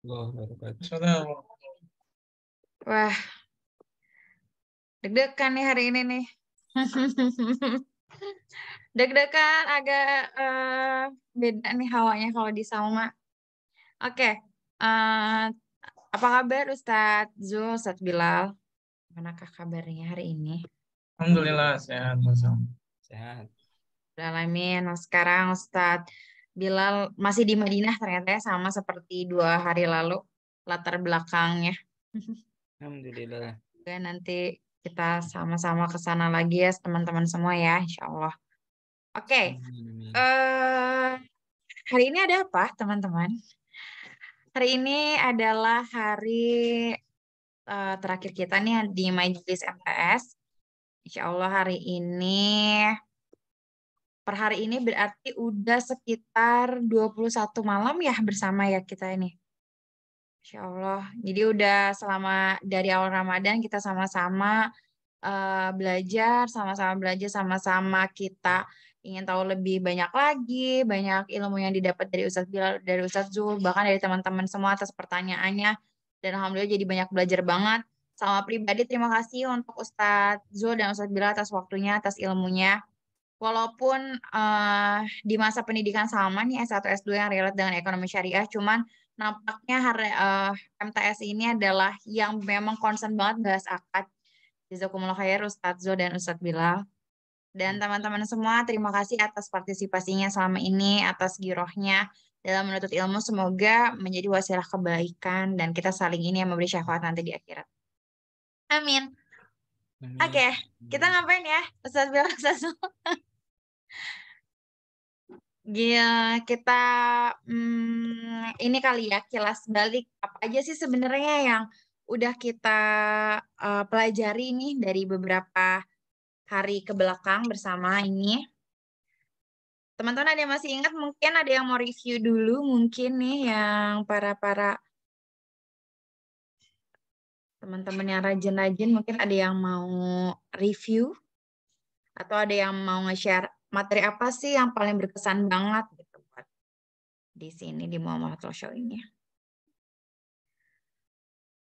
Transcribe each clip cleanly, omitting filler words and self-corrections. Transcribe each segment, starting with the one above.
Wah, deg-degan nih hari ini nih. Deg-degan agak beda nih hawanya kalau di Salma. Oke, apa kabar Ustadz Zul, Ustadz Bilal? Manakah kabarnya hari ini? Alhamdulillah sehat, Mas. Sehat. Alamin. Nah, sekarang Ustadz Bilal masih di Madinah ternyata ya, sama seperti 2 hari lalu latar belakangnya. Alhamdulillah. Oke, nanti kita sama-sama ke sana lagi ya teman-teman semua ya, insya Allah. Oke, Amin. hari ini ada apa teman-teman? Hari ini adalah hari terakhir kita nih di Majelis MTS. Insya Allah hari ini, per hari ini berarti udah sekitar 21 malam ya bersama ya kita ini. Insya Allah. Jadi udah selama dari awal Ramadan kita sama-sama belajar, sama-sama kita ingin tahu lebih banyak lagi, banyak ilmu yang didapat dari Ustadz Bilal, dari Ustadz Zul, bahkan dari teman-teman semua atas pertanyaannya. Dan Alhamdulillah jadi banyak belajar banget. Sama pribadi, terima kasih untuk Ustadz Zul dan Ustadz Bilal atas waktunya, atas ilmunya. Walaupun di masa pendidikan sama nih S1, S2 yang relate dengan ekonomi syariah, cuman nampaknya MTS ini adalah yang memang concern banget bahas akad. Jazakumullah khair Ustadz Zul dan Ustadz Bilal. Dan teman-teman semua, terima kasih atas partisipasinya selama ini, atas girohnya dalam menuntut ilmu. Semoga menjadi wasilah kebaikan dan kita saling ini yang memberi syafaat nanti di akhirat. Amin. Oke, kita ngapain ya, Ustadz Bilal, Ustadz Zul? Kita ini kali ya kilas balik apa aja sih sebenarnya yang udah kita pelajari nih dari beberapa hari ke belakang bersama ini. Teman-teman ada yang masih ingat, mungkin ada yang mau review dulu mungkin nih yang para teman-teman yang rajin-rajin, mungkin ada yang mau review atau ada yang mau nge-share materi apa sih yang paling berkesan banget gitu buat di sini di Muhammad Talk Show ini.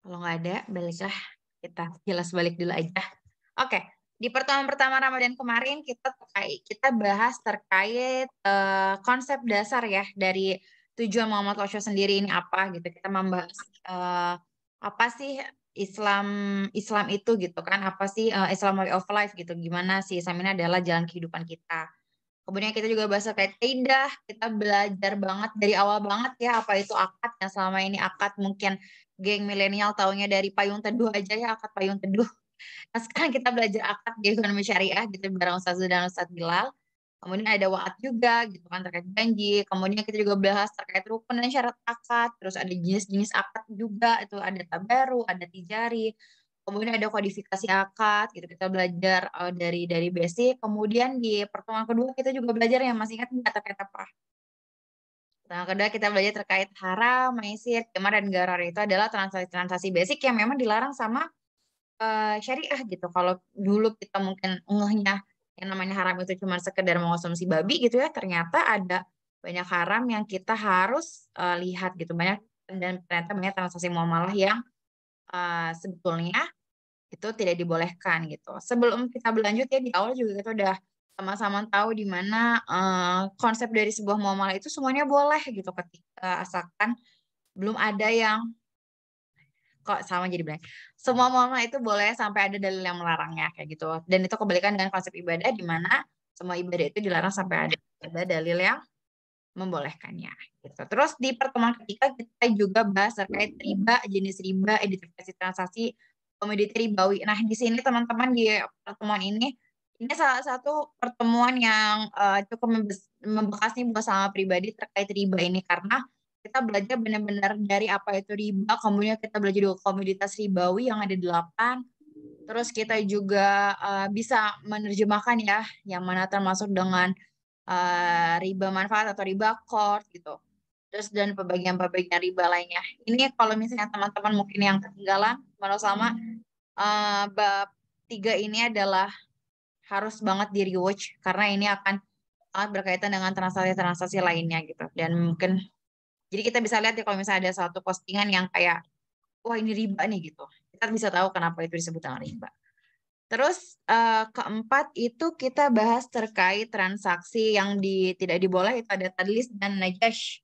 Kalau nggak ada, baliklah kita jelas balik dulu aja. Oke, di pertemuan pertama Ramadan kemarin kita bahas terkait konsep dasar ya dari tujuan Muhammad Talk Show sendiri ini apa gitu. Kita membahas apa sih Islam itu gitu kan? Apa sih Islam way of life gitu? Gimana sih Islam ini adalah jalan kehidupan kita? Kemudian kita juga bahas terkait kaidah, kita belajar banget dari awal banget ya apa itu akad yang selama ini akad mungkin geng milenial taunya dari payung teduh aja ya akad payung teduh. Nah sekarang kita belajar akad di ekonomi syariah gitu bareng Ustaz dan Ustaz Bilal. Kemudian ada waat juga gitu kan terkait janji. Kemudian kita juga bahas terkait rukun dan syarat akad. Terus ada jenis-jenis akad juga itu ada tabaru, ada tijari. Kemudian ada kodifikasi akad, gitu kita belajar dari basic. Kemudian di pertemuan kedua kita juga belajar yang masih ingat terkait apa? Pertemuan kedua kita belajar terkait haram, maisir, qimar dan gharar itu adalah transaksi-transaksi basic yang memang dilarang sama syariah gitu. Kalau dulu kita mungkin ngehnya yang namanya haram itu cuma sekedar mengonsumsi babi gitu ya, ternyata ada banyak haram yang kita harus lihat gitu banyak dan ternyata banyak transaksi muamalah yang sebetulnya itu tidak dibolehkan gitu. Sebelum kita berlanjut ya di awal juga kita udah sama-sama tahu di mana konsep dari sebuah muamalah itu semuanya boleh gitu ketika asalkan belum ada yang kok sama jadi blank. Semua muamalah itu boleh sampai ada dalil yang melarangnya kayak gitu. Dan itu kebalikan dengan konsep ibadah di mana semua ibadah itu dilarang sampai ada dalil yang membolehkannya gitu. Terus di pertemuan ketiga kita juga bahas terkait riba, jenis riba, identifikasi transaksi, komoditi ribawi. Nah, di sini teman-teman di pertemuan ini salah satu pertemuan yang cukup membekas nih buat sama pribadi terkait riba ini karena kita belajar benar-benar dari apa itu riba, kemudian kita belajar juga komoditas ribawi yang ada 8. Terus kita juga bisa menerjemahkan ya yang mana termasuk dengan riba manfaat atau riba qard gitu. Terus dan pembagian-pembagian riba lainnya. Ini kalau misalnya teman-teman mungkin yang ketinggalan, menurut sama bab 3 ini adalah harus banget di rewatch karena ini akan sangat berkaitan dengan transaksi-transaksi lainnya gitu. Dan mungkin Jadi kita bisa lihat ya kalau misalnya ada satu postingan yang kayak, wah ini riba nih gitu. Kita bisa tahu kenapa itu disebut dengan riba. Terus keempat itu kita bahas terkait transaksi yang tidak diboleh, itu ada tadlis dan najash.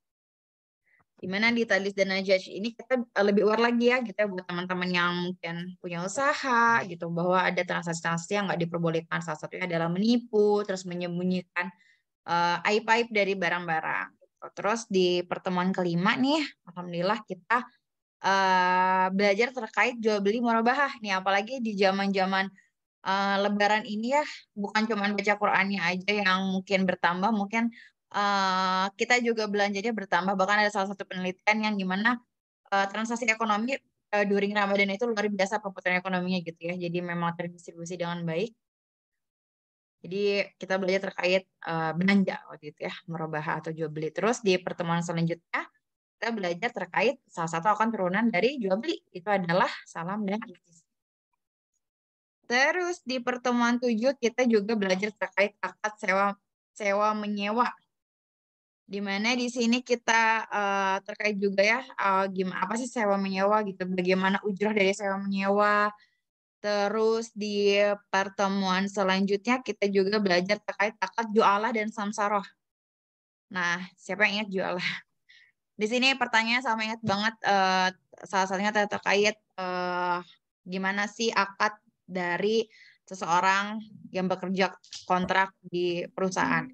Di mana di tadlis dan najash ini kita lebih aware lagi ya gitu ya buat teman-teman yang mungkin punya usaha gitu, bahwa ada transaksi-transaksi yang nggak diperbolehkan. Salah satunya adalah menipu, terus menyembunyikan aib-aib dari barang-barang. Gitu. Terus di pertemuan kelima nih, alhamdulillah kita belajar terkait jual beli murabahah nih, apalagi di zaman-zaman Lebaran ini ya, bukan cuma baca Qur'annya aja yang mungkin bertambah, mungkin kita juga belanjanya bertambah. Bahkan ada salah satu penelitian yang gimana transaksi ekonomi during Ramadan itu luar biasa perputaran ekonominya gitu ya. Jadi memang terdistribusi dengan baik. Jadi kita belajar terkait belanja waktu itu ya, murabahah atau jual beli. Terus di pertemuan selanjutnya kita belajar terkait salah satu akun turunan dari jual beli, itu adalah salam dan ijazah. Terus di pertemuan 7 kita juga belajar terkait akad sewa menyewa. Di mana di sini kita terkait juga ya gimana apa sih sewa menyewa gitu, bagaimana ujrah dari sewa menyewa. Terus di pertemuan selanjutnya kita juga belajar terkait akad jualah dan samsaroh. Nah, siapa yang ingat jualah? Di sini pertanyaan sama ingat banget salah satunya terkait gimana sih akad dari seseorang yang bekerja kontrak di perusahaan.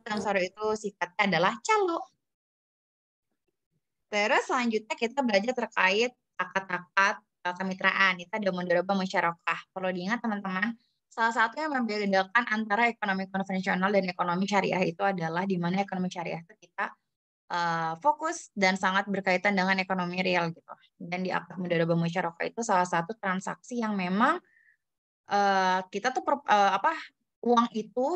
Samsara itu sifatnya adalah calo. Terus selanjutnya kita belajar terkait akad-akad kemitraan. Itu ada mudharabah musyarakah. Perlu diingat teman-teman, salah satu yang membedakan antara ekonomi konvensional dan ekonomi syariah itu adalah di mana ekonomi syariah itu kita fokus dan sangat berkaitan dengan ekonomi real gitu. Dan di akad mudharabah musyarakah itu salah satu transaksi yang memang kita tuh uang itu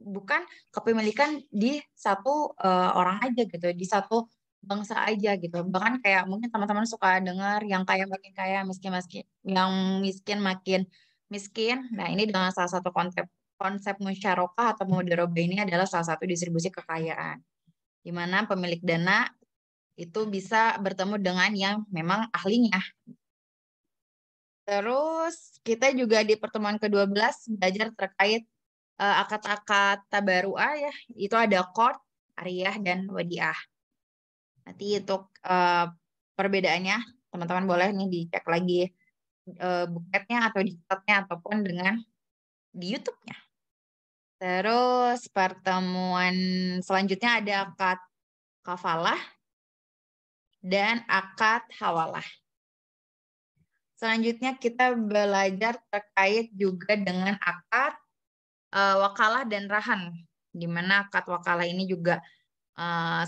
bukan kepemilikan di satu orang aja gitu, di satu bangsa aja gitu. Bahkan kayak mungkin teman-teman suka dengar yang kaya makin kaya, miskin yang miskin makin miskin. Nah, ini dengan salah satu konsep musyarakah atau mudharabah ini adalah salah satu distribusi kekayaan, di mana pemilik dana itu bisa bertemu dengan yang memang ahlinya. Terus kita juga di pertemuan ke-12 belajar terkait akad-akad tabaru'ah ya, itu ada qard, ariyah, dan wadiah. Nanti untuk perbedaannya, teman-teman boleh nih dicek lagi bukletnya atau dicatatnya ataupun dengan di YouTube-nya. Terus pertemuan selanjutnya ada akad kafalah dan akad hawalah. Selanjutnya kita belajar terkait juga dengan akad wakalah dan rahan, di mana akad wakalah ini juga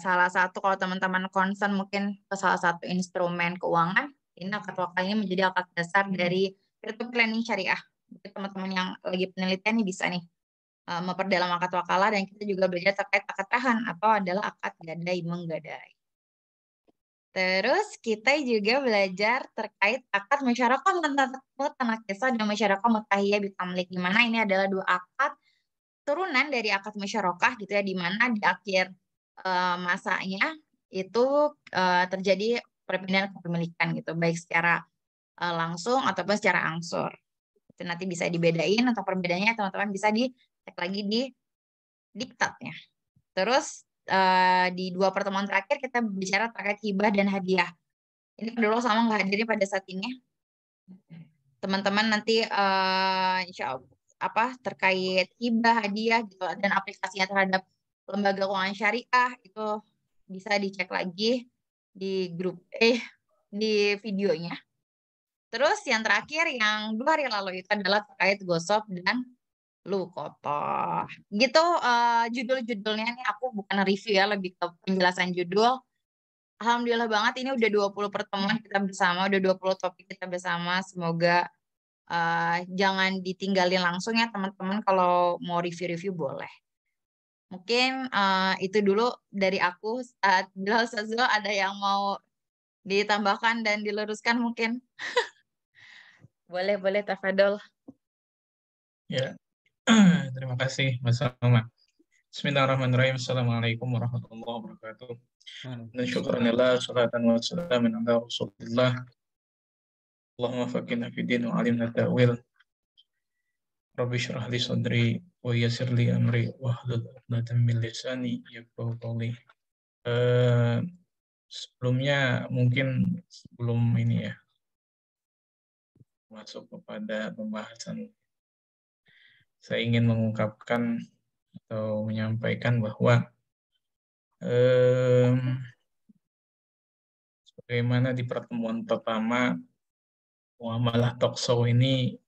salah satu kalau teman-teman concern mungkin ke salah satu instrumen keuangan, ini akad wakalah ini menjadi akad dasar dari peer-to-peer planning syariah. Jadi teman-teman yang lagi penelitian nih bisa nih memperdalam akad wakalah, dan kita juga belajar terkait akad rahan atau adalah akad gadai menggadai. Terus kita juga belajar terkait akad musyarakah mutanakisah dan musyarakah mutahiyah bitamlik, di mana ini adalah dua akad turunan dari akad musyarakah gitu ya, di mana di akhir masanya itu terjadi perpindahan kepemilikan gitu, baik secara langsung ataupun secara angsur. Itu nanti bisa dibedain atau perbedaannya teman-teman bisa dicek lagi di diktatnya. Terus di 2 pertemuan terakhir kita bicara terkait hibah dan hadiah. Ini dulu sama nggak hadirnya pada saat ini. Teman-teman nanti insya Allah terkait hibah, hadiah gitu dan aplikasinya terhadap lembaga keuangan syariah itu bisa dicek lagi di grup di videonya. Terus yang terakhir yang 2 hari lalu itu adalah terkait gosok dan lukotoh. Gitu judul-judulnya nih, aku bukan review ya, lebih ke penjelasan judul. Alhamdulillah banget ini udah 20 pertemuan kita bersama, udah 20 topik kita bersama. Semoga jangan ditinggalin langsung ya teman-teman, kalau mau review-review boleh. Mungkin itu dulu dari aku. Bila Ustazul ada yang mau ditambahkan dan diluruskan mungkin. Boleh tafadhol. Ya, terima kasih Mas Salma. Bismillahirrahmanirrahim. Assalamualaikum warahmatullahi wabarakatuh. Dan syukranillah, salatan wa salamin ala Rasulillah. Allahumma faqihna fid din wa alimna ta'wil. Rabbi syrah li sadri wa yassir li amri wahlul 'uqdatam min lisani yafqahu qawli. Sebelumnya mungkin sebelum ini ya masuk kepada pembahasan, saya ingin mengungkapkan atau menyampaikan bahwa sebagaimana di pertemuan pertama, muamalah talkshow ini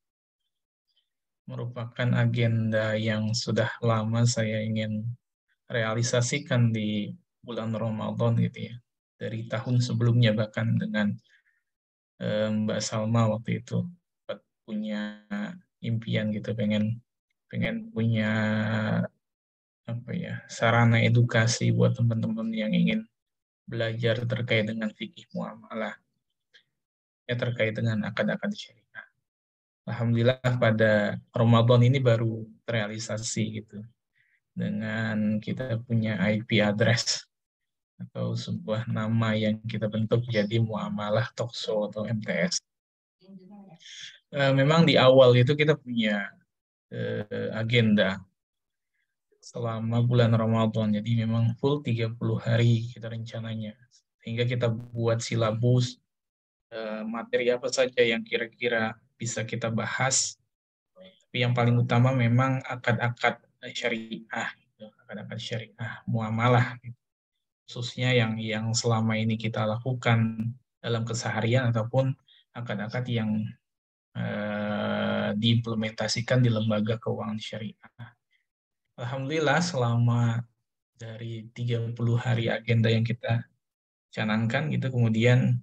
merupakan agenda yang sudah lama saya ingin realisasikan di bulan Ramadan gitu ya. Dari tahun sebelumnya bahkan dengan Mbak Salma waktu itu punya impian gitu, pengen punya apa ya, sarana edukasi buat teman-teman yang ingin belajar terkait dengan fikih muamalah, ya terkait dengan akad-akad syariah. Alhamdulillah pada Ramadan ini baru terrealisasi gitu, dengan kita punya IP address atau sebuah nama yang kita bentuk jadi Muamalah Talkshow atau MTS. Memang di awal itu kita punya agenda selama bulan Ramadan, jadi memang full 30 hari kita rencananya, sehingga kita buat silabus materi apa saja yang kira-kira bisa kita bahas. Tapi yang paling utama memang akad-akad syariah, akad-akad syariah muamalah, khususnya yang selama ini kita lakukan dalam keseharian ataupun akad-akad yang diimplementasikan di lembaga keuangan syariah. Alhamdulillah selama dari 30 hari agenda yang kita canangkan gitu, kemudian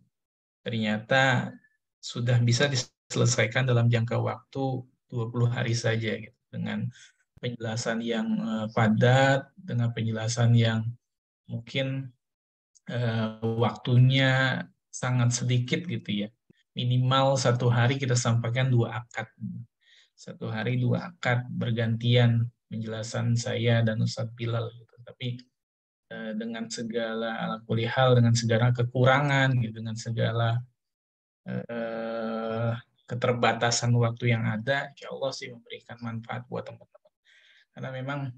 ternyata sudah bisa diselesaikan dalam jangka waktu 20 hari saja gitu, dengan penjelasan yang padat, dengan penjelasan yang mungkin waktunya sangat sedikit gitu ya. Minimal 1 hari kita sampaikan 2 akad. 1 hari 2 akad bergantian penjelasan saya dan Ustadz Bilal gitu. Tapi dengan segala ala kulli hal, dengan segala kekurangan gitu, dengan segala keterbatasan waktu yang ada, insya Allah sih memberikan manfaat buat teman-teman. Karena memang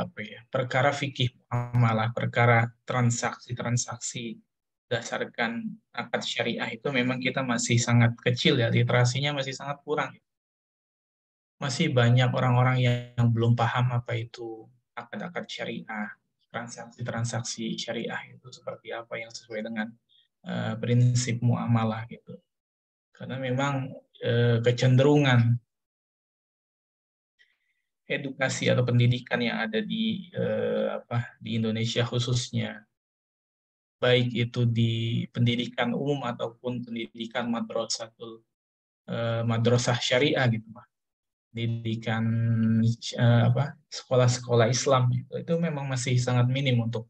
apa ya, perkara fikih muamalah, perkara transaksi berdasarkan akad syariah itu memang kita masih sangat kecil ya, literasinya masih sangat kurang. Masih banyak orang-orang yang belum paham apa itu akad-akad syariah, transaksi syariah itu seperti apa yang sesuai dengan prinsip muamalah gitu. Karena memang kecenderungan edukasi atau pendidikan yang ada di Indonesia khususnya, baik itu di pendidikan umum ataupun pendidikan madrasah syariah gitu, Pak. Pendidikan sekolah-sekolah Islam itu memang masih sangat minim untuk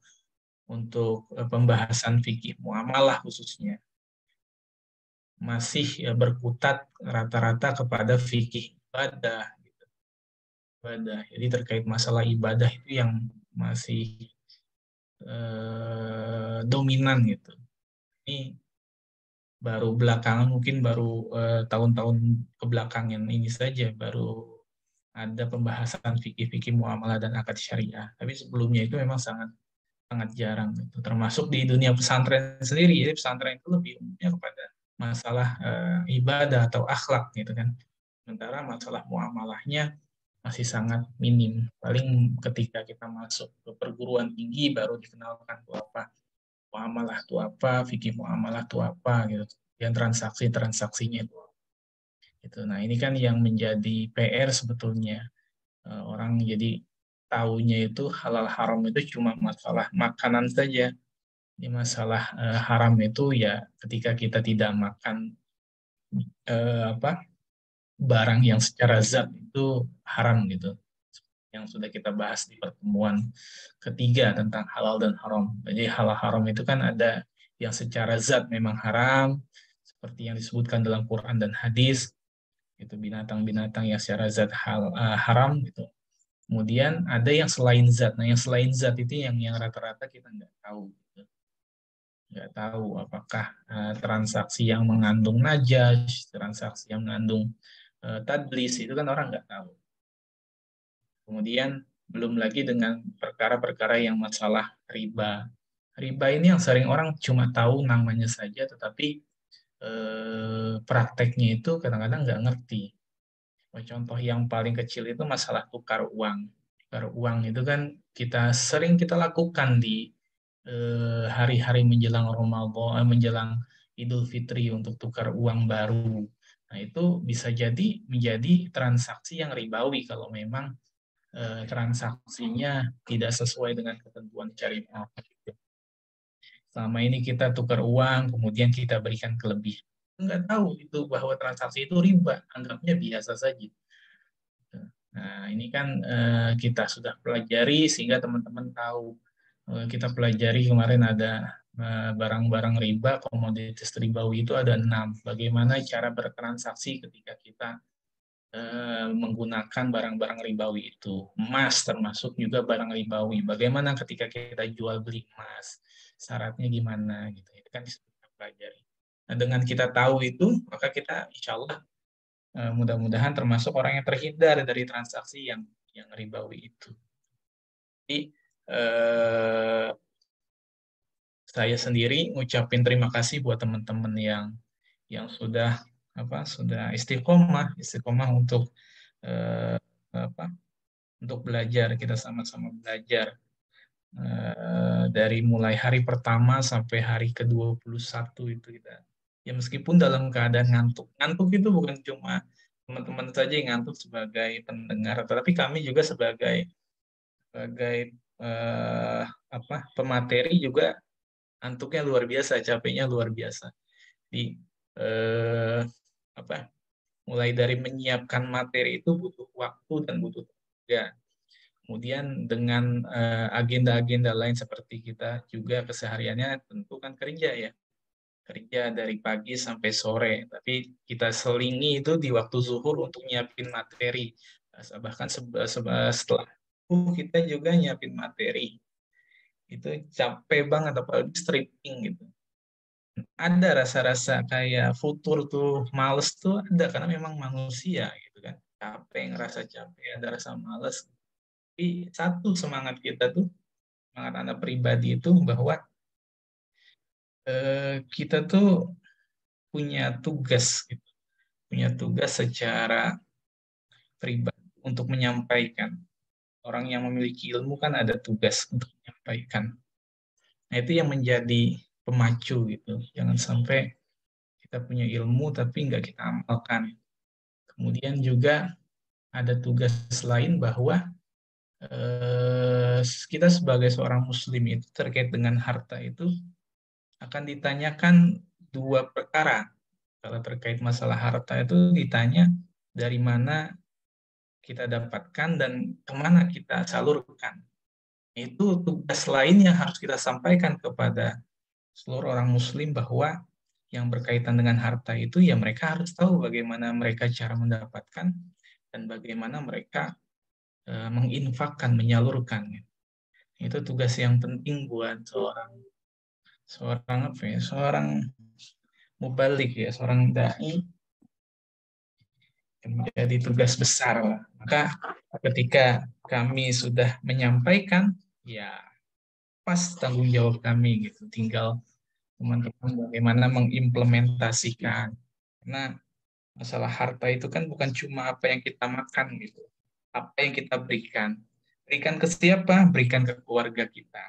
pembahasan fikih muamalah khususnya. Masih berkutat rata-rata kepada fikih ibadah. Jadi terkait masalah ibadah itu yang masih dominan gitu. Ini baru belakangan, mungkin baru tahun-tahun kebelakangan ini saja baru ada pembahasan fikih muamalah dan akad syariah. Tapi sebelumnya itu memang sangat jarang gitu. Termasuk di dunia pesantren sendiri. Jadi pesantren itu lebih umumnya kepada masalah ibadah atau akhlak gitu kan. Sementara masalah muamalahnya masih sangat minim. Paling ketika kita masuk ke perguruan tinggi baru dikenalkan itu apa, muamalah itu apa, fikih muamalah itu apa gitu. Dan transaksinya itu. Gitu. Nah, ini kan yang menjadi PR sebetulnya. Orang jadi taunya itu halal haram itu cuma masalah makanan saja. Ini masalah haram itu ya ketika kita tidak makan barang yang secara zat itu haram gitu, yang sudah kita bahas di pertemuan ketiga tentang halal dan haram. Jadi halal haram itu kan ada yang secara zat memang haram, seperti yang disebutkan dalam Quran dan hadis, itu binatang-binatang yang secara zat haram gitu. Kemudian ada yang selain zat. Nah, yang selain zat itu yang rata-rata kita nggak tahu. Gitu. Nggak tahu apakah transaksi yang mengandung najas, transaksi yang mengandung tadlis, itu kan orang nggak tahu. Kemudian belum lagi dengan perkara-perkara yang masalah riba. Riba ini yang sering orang cuma tahu namanya saja, tetapi prakteknya itu kadang-kadang nggak ngerti. Contoh yang paling kecil itu masalah tukar uang. Tukar uang itu kan sering kita lakukan di hari-hari menjelang Ramadan, menjelang Idul Fitri untuk tukar uang baru. Nah, itu bisa jadi menjadi transaksi yang ribawi kalau memang transaksinya tidak sesuai dengan ketentuan syariat. Selama ini kita tukar uang, kemudian kita berikan kelebihan. Nggak tahu itu bahwa transaksi itu riba, anggapnya biasa saja. Nah, ini kan kita sudah pelajari sehingga teman-teman tahu. Kita pelajari kemarin ada barang-barang riba, komoditas ribawi itu ada 6. Bagaimana cara bertransaksi ketika kita menggunakan barang-barang ribawi itu. Emas termasuk juga barang ribawi. Bagaimana ketika kita jual beli emas? Syaratnya gimana gitu. Itu kan kita pelajari. Nah, dengan kita tahu itu, maka kita insya Allah mudah-mudahan termasuk orang yang terhindar dari transaksi yang ribawi itu. Jadi saya sendiri ngucapin terima kasih buat teman-teman yang sudah istiqomah untuk untuk belajar. Kita sama-sama belajar dari mulai hari pertama sampai hari ke-21 itu kita. Ya meskipun dalam keadaan ngantuk. Ngantuk itu bukan cuma teman-teman saja yang ngantuk sebagai pendengar, tetapi kami juga sebagai pemateri juga ngantuknya luar biasa, capeknya luar biasa. Di mulai dari menyiapkan materi itu butuh waktu dan butuh tenaga. Kemudian dengan agenda-agenda lain seperti kita juga kesehariannya tentu kan kerja ya. Kerja dari pagi sampai sore. Tapi kita selingi itu di waktu zuhur untuk nyiapin materi. Bahkan setelah itu kita juga nyiapin materi. Itu capek banget, apalagi stripping gitu. Ada rasa-rasa kayak futur tuh, males tuh ada, karena memang manusia gitu kan. Capek, ngerasa capek, ada rasa males. Tapi satu semangat kita tuh, semangat anak pribadi itu bahwa kita tuh punya tugas gitu. Punya tugas secara pribadi untuk menyampaikan. Orang yang memiliki ilmu kan ada tugas untuk menyampaikan. Nah, itu yang menjadi pemacu gitu. Jangan sampai kita punya ilmu tapi nggak kita amalkan. Kemudian juga ada tugas lain bahwa kita sebagai seorang muslim itu terkait dengan harta itu akan ditanyakan 2 perkara. Kalau terkait masalah harta itu ditanya dari mana kita dapatkan dan kemana kita salurkan. Itu tugas lain yang harus kita sampaikan kepada seluruh orang muslim bahwa yang berkaitan dengan harta itu ya mereka harus tahu bagaimana mereka cara mendapatkan dan bagaimana mereka menginfakkan, menyalurkan. Itu tugas yang penting buat seorang mubalik ya, seorang dai, menjadi tugas besar. Maka ketika kami sudah menyampaikan, ya pas tanggung jawab kami gitu. Tinggal teman-teman bagaimana mengimplementasikan. Karena masalah harta itu kan bukan cuma apa yang kita makan gitu. Apa yang kita berikan. Berikan ke siapa? Berikan ke keluarga kita.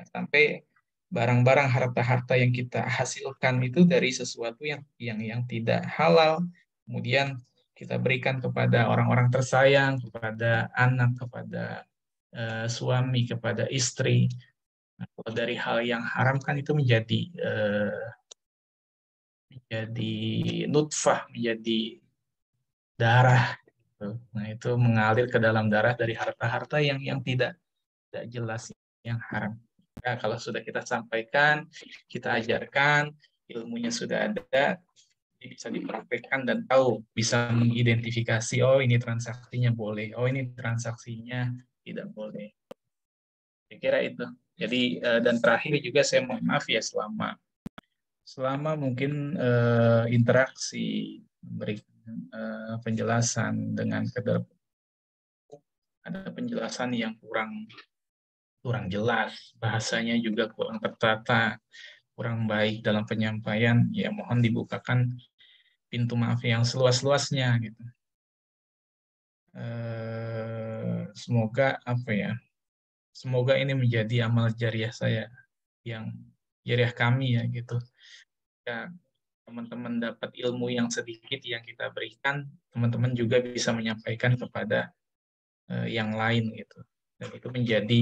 Sampai barang-barang harta-harta yang kita hasilkan itu dari sesuatu yang tidak halal. Kemudian kita berikan kepada orang-orang tersayang, kepada anak, kepada suami, kepada istri. Nah, kalau dari hal yang haram kan itu menjadi nutfah, menjadi darah. Gitu. Nah, itu mengalir ke dalam darah dari harta-harta yang tidak jelas, yang haram. Nah, kalau sudah kita sampaikan, kita ajarkan, ilmunya sudah ada, Jadi bisa dipraktekkan dan tahu, bisa mengidentifikasi, oh ini transaksinya boleh, oh ini transaksinya tidak boleh. Saya kira itu. Jadi dan terakhir juga saya mohon maaf ya, selama mungkin interaksi memberikan penjelasan dengan ada penjelasan yang kurang jelas, bahasanya juga kurang tertata, kurang baik dalam penyampaian, ya mohon dibukakan pintu maaf yang seluas-luasnya gitu. Semoga semoga ini menjadi amal jariah saya, yang jariah kami ya gitu. Ya, teman-teman dapat ilmu yang sedikit yang kita berikan, teman-teman juga bisa menyampaikan kepada yang lain gitu. Dan itu menjadi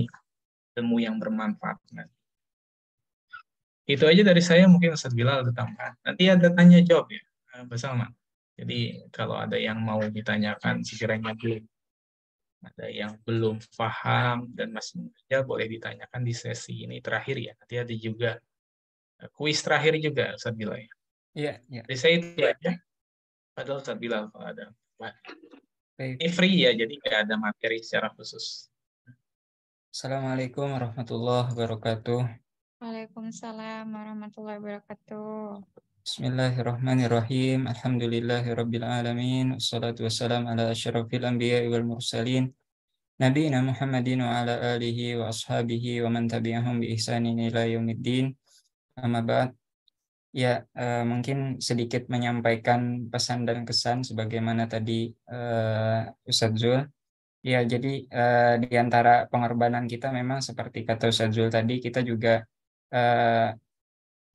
ilmu yang bermanfaat. Itu aja dari saya, mungkin Ustaz Bilal ada tambahan. Nanti ada tanya jawab ya, Mbak Salma. Jadi kalau ada yang mau ditanyakan sekiranya ada yang belum paham dan masih mengerja, boleh ditanyakan di sesi ini terakhir ya. Nanti ada juga kuis terakhir juga, Ustaz Bilal. Iya, iya. Jadi saya itu aja. Padahal Ustaz Bilal kalau ada. Baik. Ini free ya, jadi nggak ada materi secara khusus. Assalamualaikum warahmatullahi wabarakatuh. Waalaikumsalam warahmatullahi wabarakatuh. Bismillahirrahmanirrahim. Alhamdulillahirabbil alamin. Wassalatu wassalamu ala asyrafil anbiya'i wal mursalin. Nabiyina Muhammadin wa ala alihi wa ashabihi wa man tabi'ahum bi ihsanin ila yaumiddin. Amma ba'd. Ya, mungkin sedikit menyampaikan pesan dan kesan sebagaimana tadi Ustadz Zul. Ya, jadi di antara pengorbanan kita memang seperti kata Ustadz Zul tadi, kita juga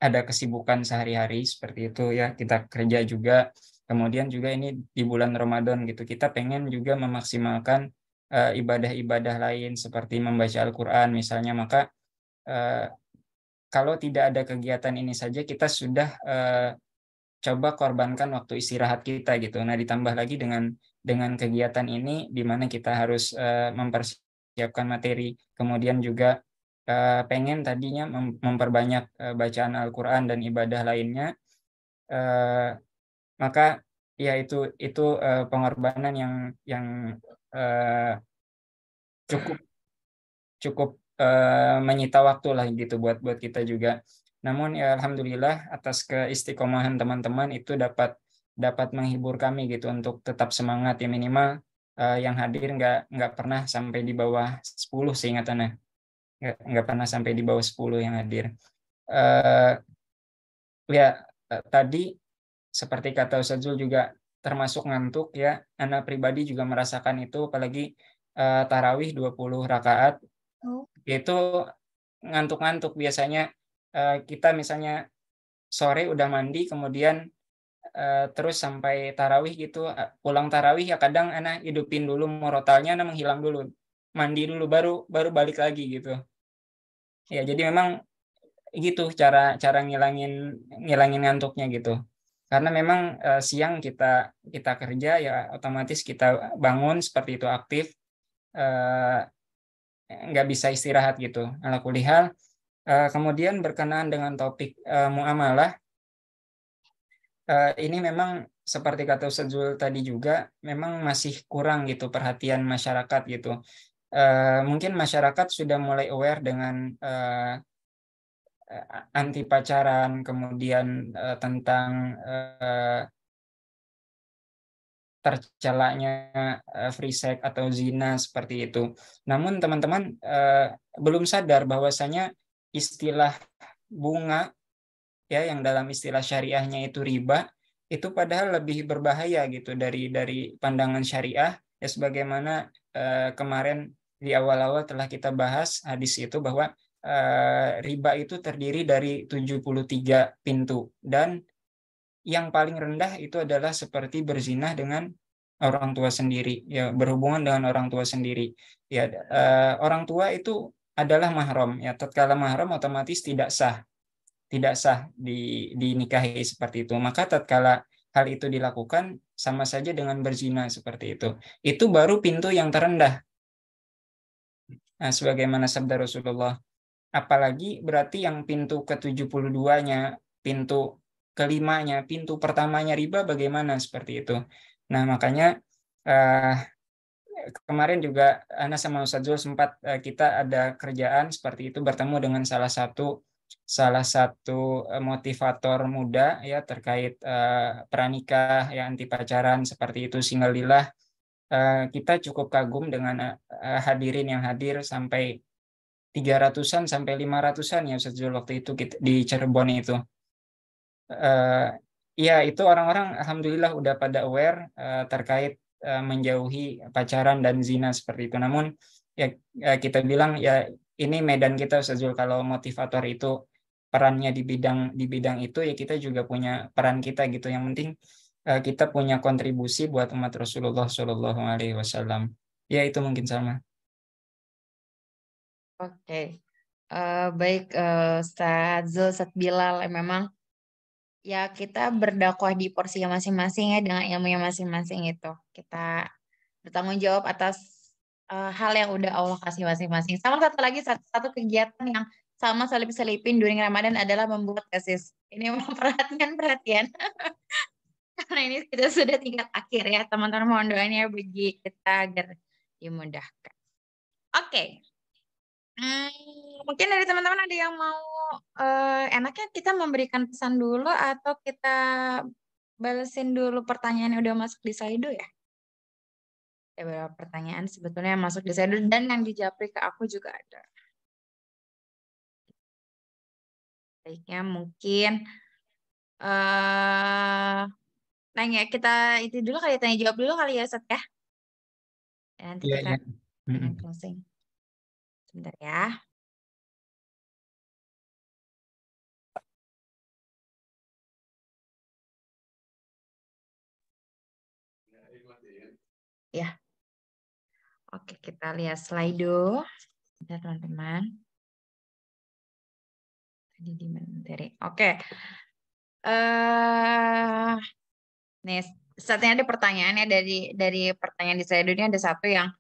ada kesibukan sehari-hari seperti itu ya, kita kerja juga, kemudian juga ini di bulan Ramadan gitu, kita pengen juga memaksimalkan ibadah-ibadah lain seperti membaca Al-Quran misalnya, maka kalau tidak ada kegiatan ini saja kita sudah coba korbankan waktu istirahat kita gitu. Nah, ditambah lagi dengan kegiatan ini di mana kita harus mempersiapkan materi, kemudian juga pengen tadinya memperbanyak bacaan Al-Quran dan ibadah lainnya, maka ya itu pengorbanan yang cukup menyita waktu lah gitu buat kita juga. Namun ya alhamdulillah atas keistiqomahan teman-teman itu dapat menghibur kami gitu untuk tetap semangat ya, minimal yang hadir nggak pernah sampai di bawah 10 seingatannya. Nggak pernah sampai di bawah 10 yang hadir. Ya tadi seperti kata Ustadz Zul juga termasuk ngantuk ya. Anak pribadi juga merasakan itu, apalagi tarawih 20 rakaat itu ngantuk-ngantuk biasanya. Kita misalnya sore udah mandi, kemudian terus sampai tarawih gitu, pulang tarawih ya kadang anak hidupin dulu morotalnya, anak menghilang dulu, mandi dulu baru balik lagi gitu ya. Jadi memang gitu cara ngilangin ngantuknya gitu, karena memang siang kita kerja ya, otomatis kita bangun seperti itu aktif, nggak bisa istirahat gitu. Ala kulihal, kemudian berkenaan dengan topik muamalah, ini memang seperti kata Ustadz Zul tadi juga, memang masih kurang gitu perhatian masyarakat gitu. Mungkin masyarakat sudah mulai aware dengan anti pacaran, kemudian tentang tercelanya free sex atau zina seperti itu. Namun teman-teman belum sadar bahwasanya istilah bunga ya, yang dalam istilah syariahnya itu riba, itu padahal lebih berbahaya gitu dari pandangan syariah ya, sebagaimana kemarin di awal-awal telah kita bahas hadis itu bahwa riba itu terdiri dari 73 pintu, dan yang paling rendah itu adalah seperti berzina dengan orang tua sendiri ya, berhubungan dengan orang tua sendiri ya. Orang tua itu adalah mahram ya, tatkala mahram otomatis tidak sah dinikahi seperti itu, maka tatkala hal itu dilakukan sama saja dengan berzina seperti itu. Itu baru pintu yang terendah. Nah, sebagaimana sabda Rasulullah, apalagi berarti yang pintu ke-72-nya, pintu kelimanya, pintu pertamanya riba bagaimana seperti itu. Nah, makanya kemarin juga Ana sama Ustadz Zul sempat kita ada kerjaan seperti itu, bertemu dengan salah satu motivator muda ya terkait pranikah ya, anti pacaran seperti itu, single lillah. Kita cukup kagum dengan hadirin yang hadir sampai 300-an sampai 500-an ya Ustadz Zul waktu itu di Cirebon itu. Ya itu orang-orang alhamdulillah udah pada aware terkait menjauhi pacaran dan zina seperti itu. Namun ya kita bilang ya ini medan kita Ustaz Zul, kalau motivator itu perannya di bidang itu, ya kita juga punya peran kita gitu. Yang penting kita punya kontribusi buat umat Rasulullah Shallallahu Alaihi Wasallam. Ya itu mungkin sama. Oke. Baik, Ustaz Zul, Ustaz Bilal, memang ya kita berdakwah di porsi masing-masing ya, dengan ilmunya masing-masing itu. Kita bertanggung jawab atas hal yang udah Allah kasih masing-masing. Sama satu lagi, satu kegiatan yang sama selipin during Ramadan adalah membuat tesis. Ini memang perhatian. Karena ini kita sudah tingkat akhir ya, teman-teman, mohon doanya bagi kita agar dimudahkan. Oke. Mungkin dari teman-teman ada yang mau, enaknya kita memberikan pesan dulu atau kita balesin dulu pertanyaan yang udah masuk di Slido ya? Ada beberapa pertanyaan sebetulnya yang masuk di Slido dan yang dijawab ke aku juga ada. Baiknya mungkin nanya kita itu dulu kali, tanya jawab dulu kali ya Ustaz ya. Dan nanti kita closing. Sebentar ya. Ya. Oke, kita lihat Slido. Sebentar teman-teman. Tadi di materi. Oke. Nih, saatnya ada pertanyaannya dari pertanyaan di Slido ini ada satu yang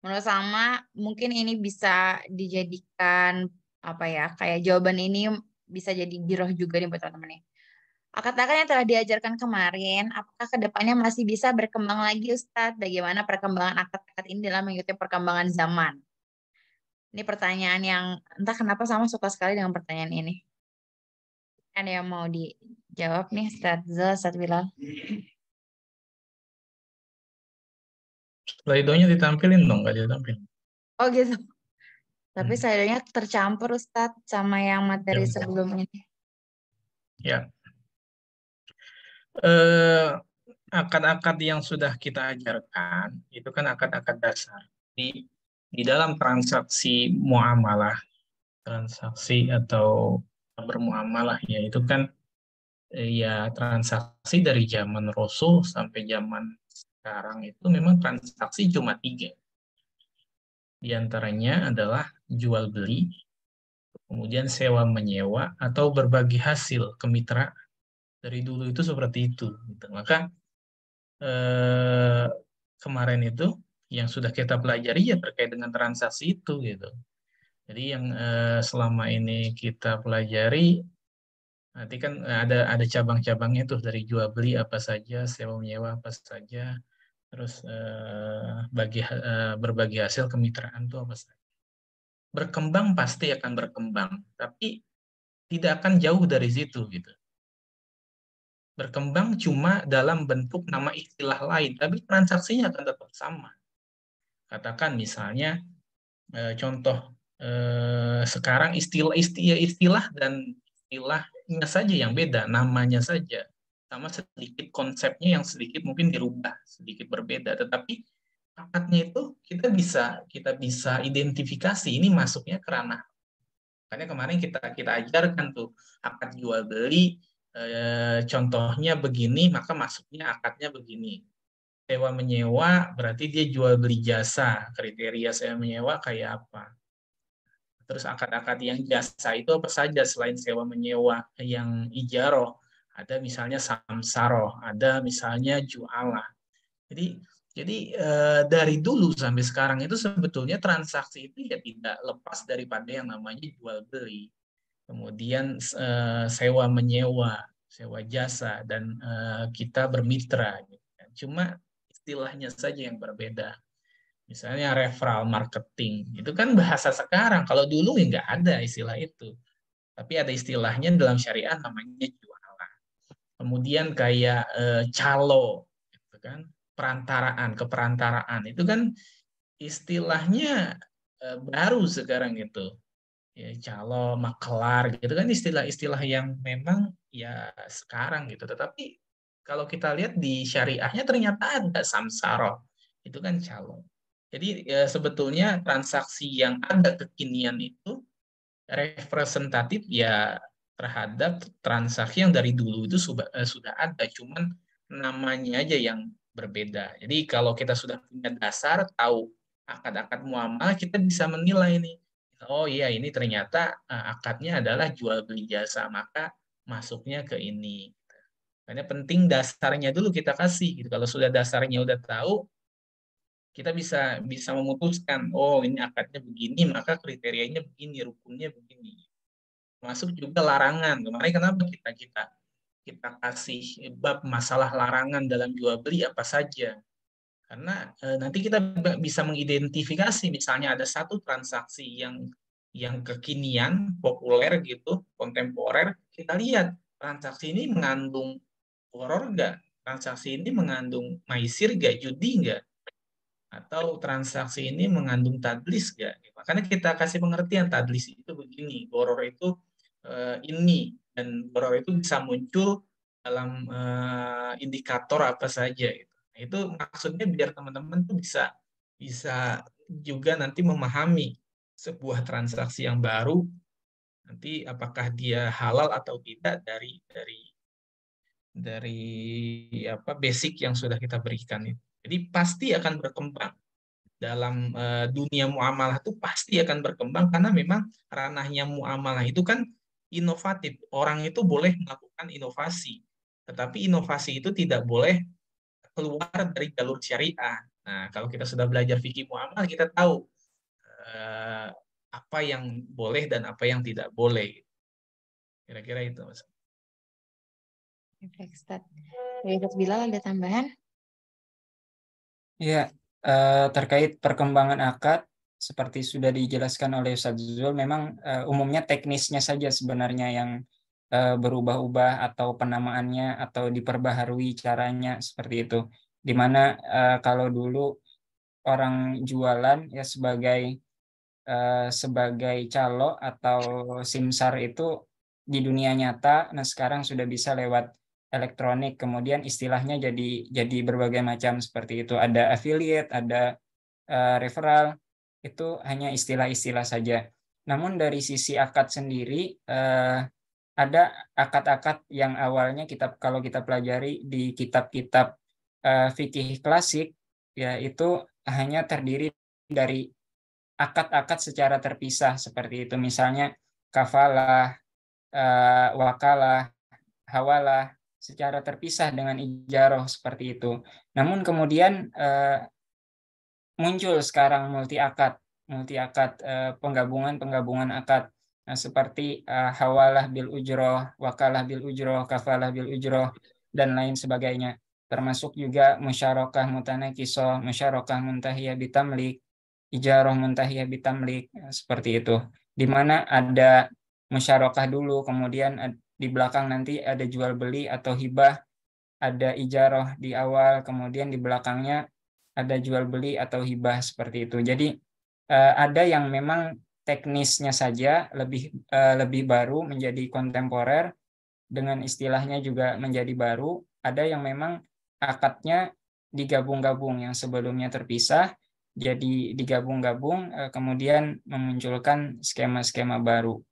menurut sama mungkin ini bisa dijadikan apa ya, kayak jawaban ini bisa jadi giroh juga nih buat teman-teman nih. Akad-akad yang telah diajarkan kemarin, apakah kedepannya masih bisa berkembang lagi Ustadz? Bagaimana perkembangan akad-akad ini dalam mengikuti perkembangan zaman? Ini pertanyaan yang entah kenapa sama suka sekali dengan pertanyaan ini. Ada yang mau dijawab nih Ustadz Zul, Ustadz Bilal? Slido-nya ditampilin dong, nggak ditampilin. Oh gitu. Tapi slido-nya tercampur Ustadz sama yang materi sebelum ini. Ya. Akad-akad yang sudah kita ajarkan itu kan akad-akad dasar di dalam transaksi muamalah, transaksi atau bermuamalah ya, itu kan ya transaksi dari zaman Rasul sampai zaman sekarang itu memang transaksi cuma 3. Di antaranya adalah jual beli, kemudian sewa menyewa, atau berbagi hasil kemitraan. Dari dulu itu seperti itu. Gitu. Maka kemarin itu yang sudah kita pelajari ya terkait dengan transaksi itu gitu. Jadi yang selama ini kita pelajari nanti kan ada cabang-cabangnya tuh, dari jual beli apa saja, sewa menyewa apa saja, terus berbagi hasil kemitraan itu apa saja. Berkembang pasti akan berkembang, tapi tidak akan jauh dari situ gitu. Berkembang cuma dalam bentuk nama istilah lain, tapi transaksinya akan tetap sama. Katakan misalnya contoh sekarang istilah dan istilahnya saja yang beda, namanya saja sama, sedikit konsepnya yang sedikit mungkin dirubah, sedikit berbeda, tetapi akadnya itu kita bisa identifikasi ini masuknya ke ranah. Makanya kemarin kita ajarkan tuh akad jual beli, contohnya begini, maka masuknya akadnya begini. Sewa menyewa berarti dia jual beli jasa, kriteria sewa menyewa kayak apa. Terus akad-akad yang jasa itu apa saja selain sewa menyewa yang ijaroh, ada misalnya samsaroh, ada misalnya jualah. Jadi dari dulu sampai sekarang itu sebetulnya transaksi itu ya tidak lepas daripada yang namanya jual beli. Kemudian sewa menyewa. sewa jasa, dan kita bermitra. Gitu kan. Cuma istilahnya saja yang berbeda. Misalnya referral marketing, itu kan bahasa sekarang. Kalau dulu nggak ada istilah itu. Tapi ada istilahnya dalam syariah namanya jualan. Kemudian kayak calo, gitu kan, perantaraan, keperantaraan. Itu kan istilahnya baru sekarang itu. Ya, calo, makelar, gitu kan istilah-istilah yang memang ya sekarang gitu. Tetapi kalau kita lihat di syariahnya ternyata ada samsaro. Itu kan calo. Jadi sebetulnya transaksi yang ada kekinian itu representatif ya terhadap transaksi yang dari dulu itu sudah ada, cuman namanya aja yang berbeda. Jadi kalau kita sudah punya dasar, tahu akad-akad muamalah, kita bisa menilai nih. Oh iya, ini ternyata akadnya adalah jual beli jasa, maka masuknya ke ini. Karena penting dasarnya dulu kita kasih. Gitu. Kalau sudah dasarnya udah tahu, kita bisa bisa memutuskan, oh ini akadnya begini, maka kriterianya begini, rukunnya begini. Masuk juga larangan. Kemarin kenapa kita kasih bab masalah larangan dalam jual beli apa saja? Karena nanti kita bisa mengidentifikasi, misalnya ada satu transaksi yang kekinian, populer gitu, kontemporer, kita lihat transaksi ini mengandung horor nggak? Transaksi ini mengandung maisir nggak? Judi nggak? Atau transaksi ini mengandung tadlis nggak? Makanya kita kasih pengertian tadlis itu begini, horor itu ini, dan horor itu bisa muncul dalam indikator apa saja gitu. Nah, itu maksudnya biar teman-teman tuh bisa bisa juga nanti memahami sebuah transaksi yang baru nanti apakah dia halal atau tidak dari apa basic yang sudah kita berikan itu. Jadi pasti akan berkembang dalam dunia muamalah itu pasti akan berkembang karena memang ranahnya muamalah itu kan inovatif. Orang itu boleh melakukan inovasi, tetapi inovasi itu tidak boleh keluar dari jalur syariah. Nah, kalau kita sudah belajar fikih muamalah, kita tahu apa yang boleh dan apa yang tidak boleh. Kira-kira itu, Mas. Baik, Ustaz. Dari Ustaz Bilal ada tambahan? Ya, terkait perkembangan akad, seperti sudah dijelaskan oleh Ustaz Zul, memang umumnya teknisnya saja sebenarnya yang berubah-ubah atau penamaannya atau diperbaharui caranya seperti itu. Dimana kalau dulu orang jualan ya sebagai calo atau simsar itu di dunia nyata, nah sekarang sudah bisa lewat elektronik, kemudian istilahnya jadi berbagai macam seperti itu. Ada affiliate, ada referral, itu hanya istilah-istilah saja. Namun dari sisi akad sendiri, ada akad-akad yang awalnya kalau kita pelajari di kitab-kitab fikih klasik, ya itu hanya terdiri dari akad-akad secara terpisah seperti itu. Misalnya kafalah, wakalah, hawalah secara terpisah dengan ijaroh seperti itu. Namun kemudian muncul sekarang multi akad penggabungan akad. Nah, seperti hawalah bil ujroh, wakalah bil ujroh, kafalah bil ujroh, dan lain sebagainya. Termasuk juga musyarakah mutanakisoh, musyarakah muntahiyah bitamlik, ijarah muntahiyah bitamlik, seperti itu. Di mana ada musyarakah dulu, kemudian di belakang nanti ada jual beli atau hibah, ada ijarah di awal, kemudian di belakangnya ada jual beli atau hibah seperti itu. Jadi ada yang memang teknisnya saja lebih baru menjadi kontemporer, dengan istilahnya juga menjadi baru. Ada yang memang akadnya digabung-gabung, yang sebelumnya terpisah jadi digabung-gabung, kemudian memunculkan skema-skema baru.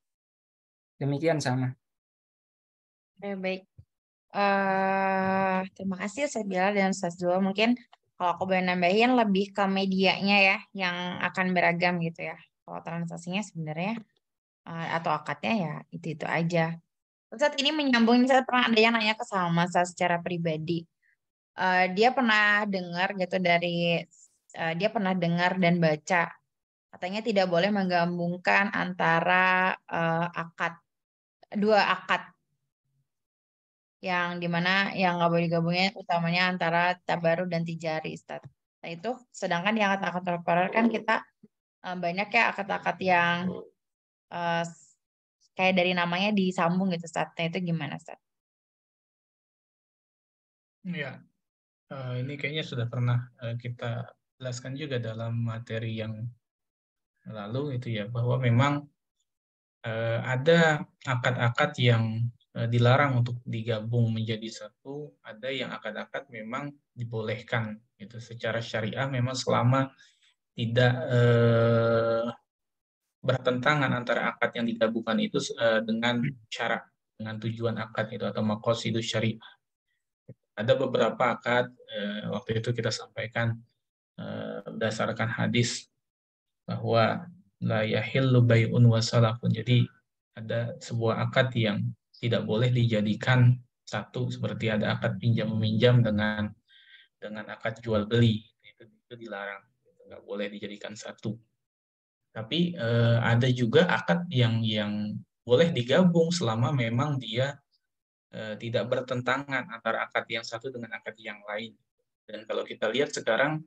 Demikian sama. Baik. Terima kasih Ustaz Bilal dan Ustaz Zul. Mungkin kalau aku boleh nambahin lebih ke medianya ya yang akan beragam gitu ya. Kalau transaksinya sebenarnya atau akadnya ya itu aja. Ustaz ini menyambung, saya pernah ada yang nanya ke sama saya secara pribadi. Dia pernah dengar gitu dia pernah dengar dan baca katanya tidak boleh menggabungkan antara dua akad yang dimana yang nggak boleh digabungin utamanya antara tabarur dan tijari, Ustaz. Nah itu sedangkan di akad-akad temporer kan kita banyak ya akad-akad yang eh, kayak dari namanya disambung gitu, Ustaz. Nah itu gimana, Ustaz? Ya, ini kayaknya sudah pernah kita jelaskan juga dalam materi yang lalu itu ya, bahwa memang ada akad-akad yang dilarang untuk digabung menjadi satu, ada yang akad-akad memang dibolehkan itu secara syariah memang selama tidak bertentangan antara akad yang digabungkan itu dengan syarat, dengan tujuan akad itu atau maqasidus syariah. Ada beberapa akad waktu itu kita sampaikan berdasarkan hadis bahwa la yahillu bai'un wa salafun. Jadi ada sebuah akad yang tidak boleh dijadikan satu, seperti ada akad pinjam meminjam dengan akad jual beli. Itu dilarang, nggak boleh dijadikan satu. Tapi ada juga akad yang boleh digabung selama memang dia tidak bertentangan antara akad yang satu dengan akad yang lain. Dan kalau kita lihat sekarang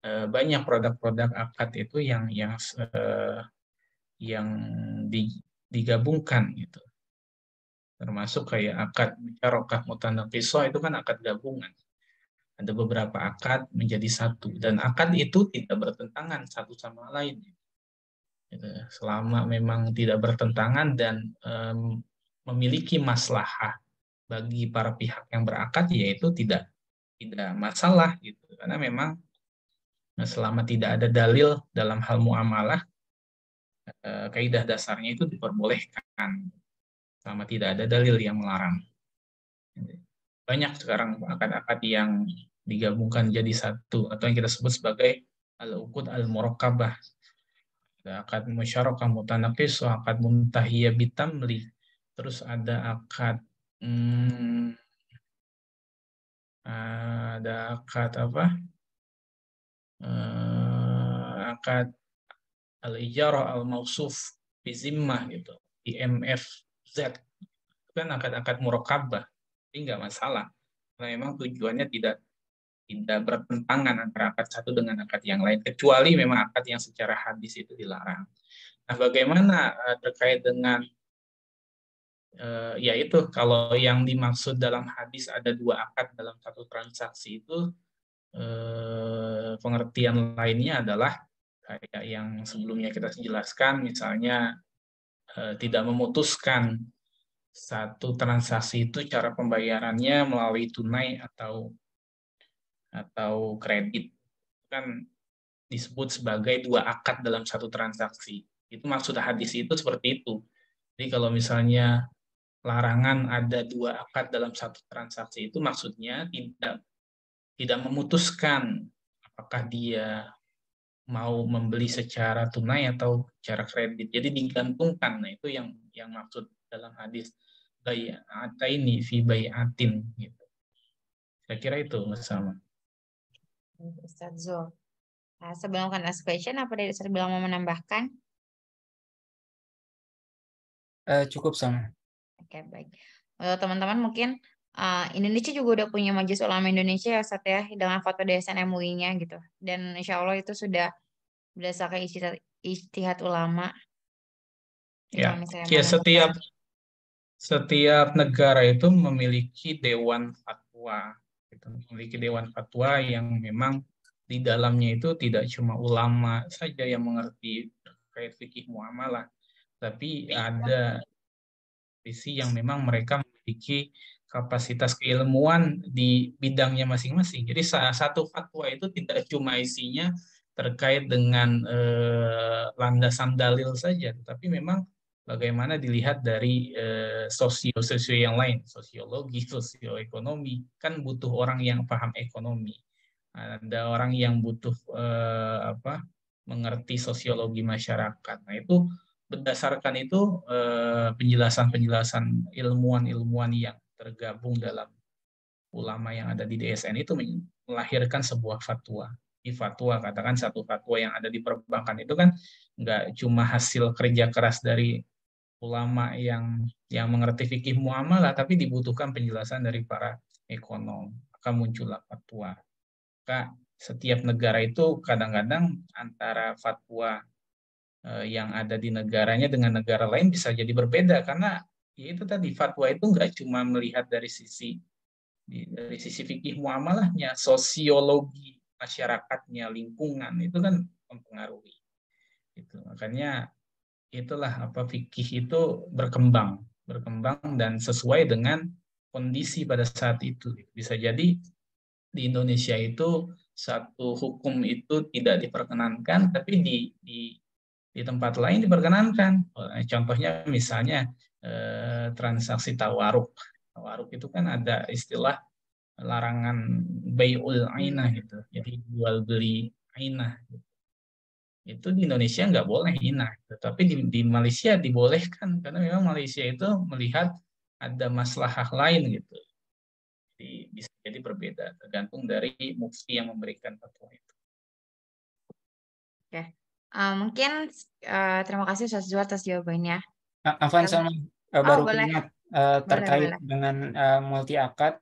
banyak produk-produk akad itu yang digabungkan gitu. Termasuk kayak akad musyarakah mutanaqisah itu kan akad gabungan. Ada beberapa akad menjadi satu dan akad itu tidak bertentangan satu sama lain. Gitu. Selama memang tidak bertentangan dan memiliki maslahah bagi para pihak yang berakad, yaitu tidak masalah gitu. Karena memang selama tidak ada dalil dalam hal muamalah, kaidah dasarnya itu diperbolehkan selama tidak ada dalil yang melarang. Banyak sekarang akad-akad yang digabungkan jadi satu atau yang kita sebut sebagai al-uqud al-murakkabah. Ada akad musyarakah mutanaqisah, akad muntahiyah bitamli, terus ada akad apa? Akad al-ijarah al-mausuf bizimmah gitu, IMFZ. Itu kan akad-akad murakkabah. Ini nggak masalah. Karena memang tujuannya tidak bertentangan antara akad satu dengan akad yang lain, kecuali memang akad yang secara hadis itu dilarang. Nah, bagaimana terkait dengan yaitu kalau yang dimaksud dalam hadis ada dua akad dalam satu transaksi itu, pengertian lainnya adalah kayak yang sebelumnya kita jelaskan, misalnya tidak memutuskan satu transaksi itu cara pembayarannya melalui tunai atau kredit, kan disebut sebagai dua akad dalam satu transaksi. Itu maksud hadis itu seperti itu. Jadi kalau misalnya larangan ada dua akad dalam satu transaksi itu maksudnya tidak memutuskan apakah dia mau membeli secara tunai atau secara kredit. Jadi digantungkan. Nah, itu yang maksud dalam hadis bai'ataini fi bai'atin gitu. Saya kira itu sama. Ustaz Zul. Nah, sebelum kan ask question, apa dari Ustaz bilang mau menambahkan? Cukup sama. Oke, baik. Untuk teman-teman mungkin Indonesia juga udah punya Majelis Ulama Indonesia ya, Ustaz ya, dengan fatwa DSN MUI-nya gitu. Dan insya Allah itu sudah berdasarkan ijtihad ulama. Ya, Yang misalnya setiap negara itu memiliki dewan fatwa. Memiliki dewan fatwa yang memang di dalamnya itu tidak cuma ulama saja yang mengerti terkait fikih muamalah, tapi ada visi yang memang mereka memiliki kapasitas keilmuan di bidangnya masing-masing. Jadi satu fatwa itu tidak cuma isinya terkait dengan landasan dalil saja, tapi memang bagaimana dilihat dari sosio yang lain, sosiologi, sosioekonomi, kan butuh orang yang paham ekonomi, ada orang yang butuh mengerti sosiologi masyarakat. Nah itu berdasarkan itu penjelasan-penjelasan ilmuwan-ilmuwan yang tergabung dalam ulama yang ada di DSN itu melahirkan sebuah fatwa. Di fatwa, katakan satu fatwa yang ada di perbankan itu kan nggak cuma hasil kerja keras dari ulama yang mengerti fikih muamalah, tapi dibutuhkan penjelasan dari para ekonom. Maka muncullah fatwa. Maka setiap negara itu kadang-kadang antara fatwa yang ada di negaranya dengan negara lain bisa jadi berbeda, karena ya itu tadi, fatwa itu nggak cuma melihat dari sisi fikih muamalahnya, sosiologi masyarakatnya, lingkungan itu kan mempengaruhi. Itu makanya itulah fikih itu berkembang dan sesuai dengan kondisi pada saat itu. Bisa jadi di Indonesia itu satu hukum itu tidak diperkenankan, tapi di tempat lain diperkenankan. Contohnya misalnya transaksi tawaruk. Tawaruk itu kan ada istilah larangan bai'ul ainah gitu. Jadi jual beli ainah. Itu di Indonesia nggak boleh inah. Tapi di Malaysia dibolehkan karena memang Malaysia itu melihat ada maslahah lain gitu. Jadi bisa jadi berbeda tergantung dari mufti yang memberikan fatwa itu. Oke. Mungkin terima kasih Ustaz Zuhar atas jawabannya. Afwan, baru boleh. ingat terkait dengan multi akad,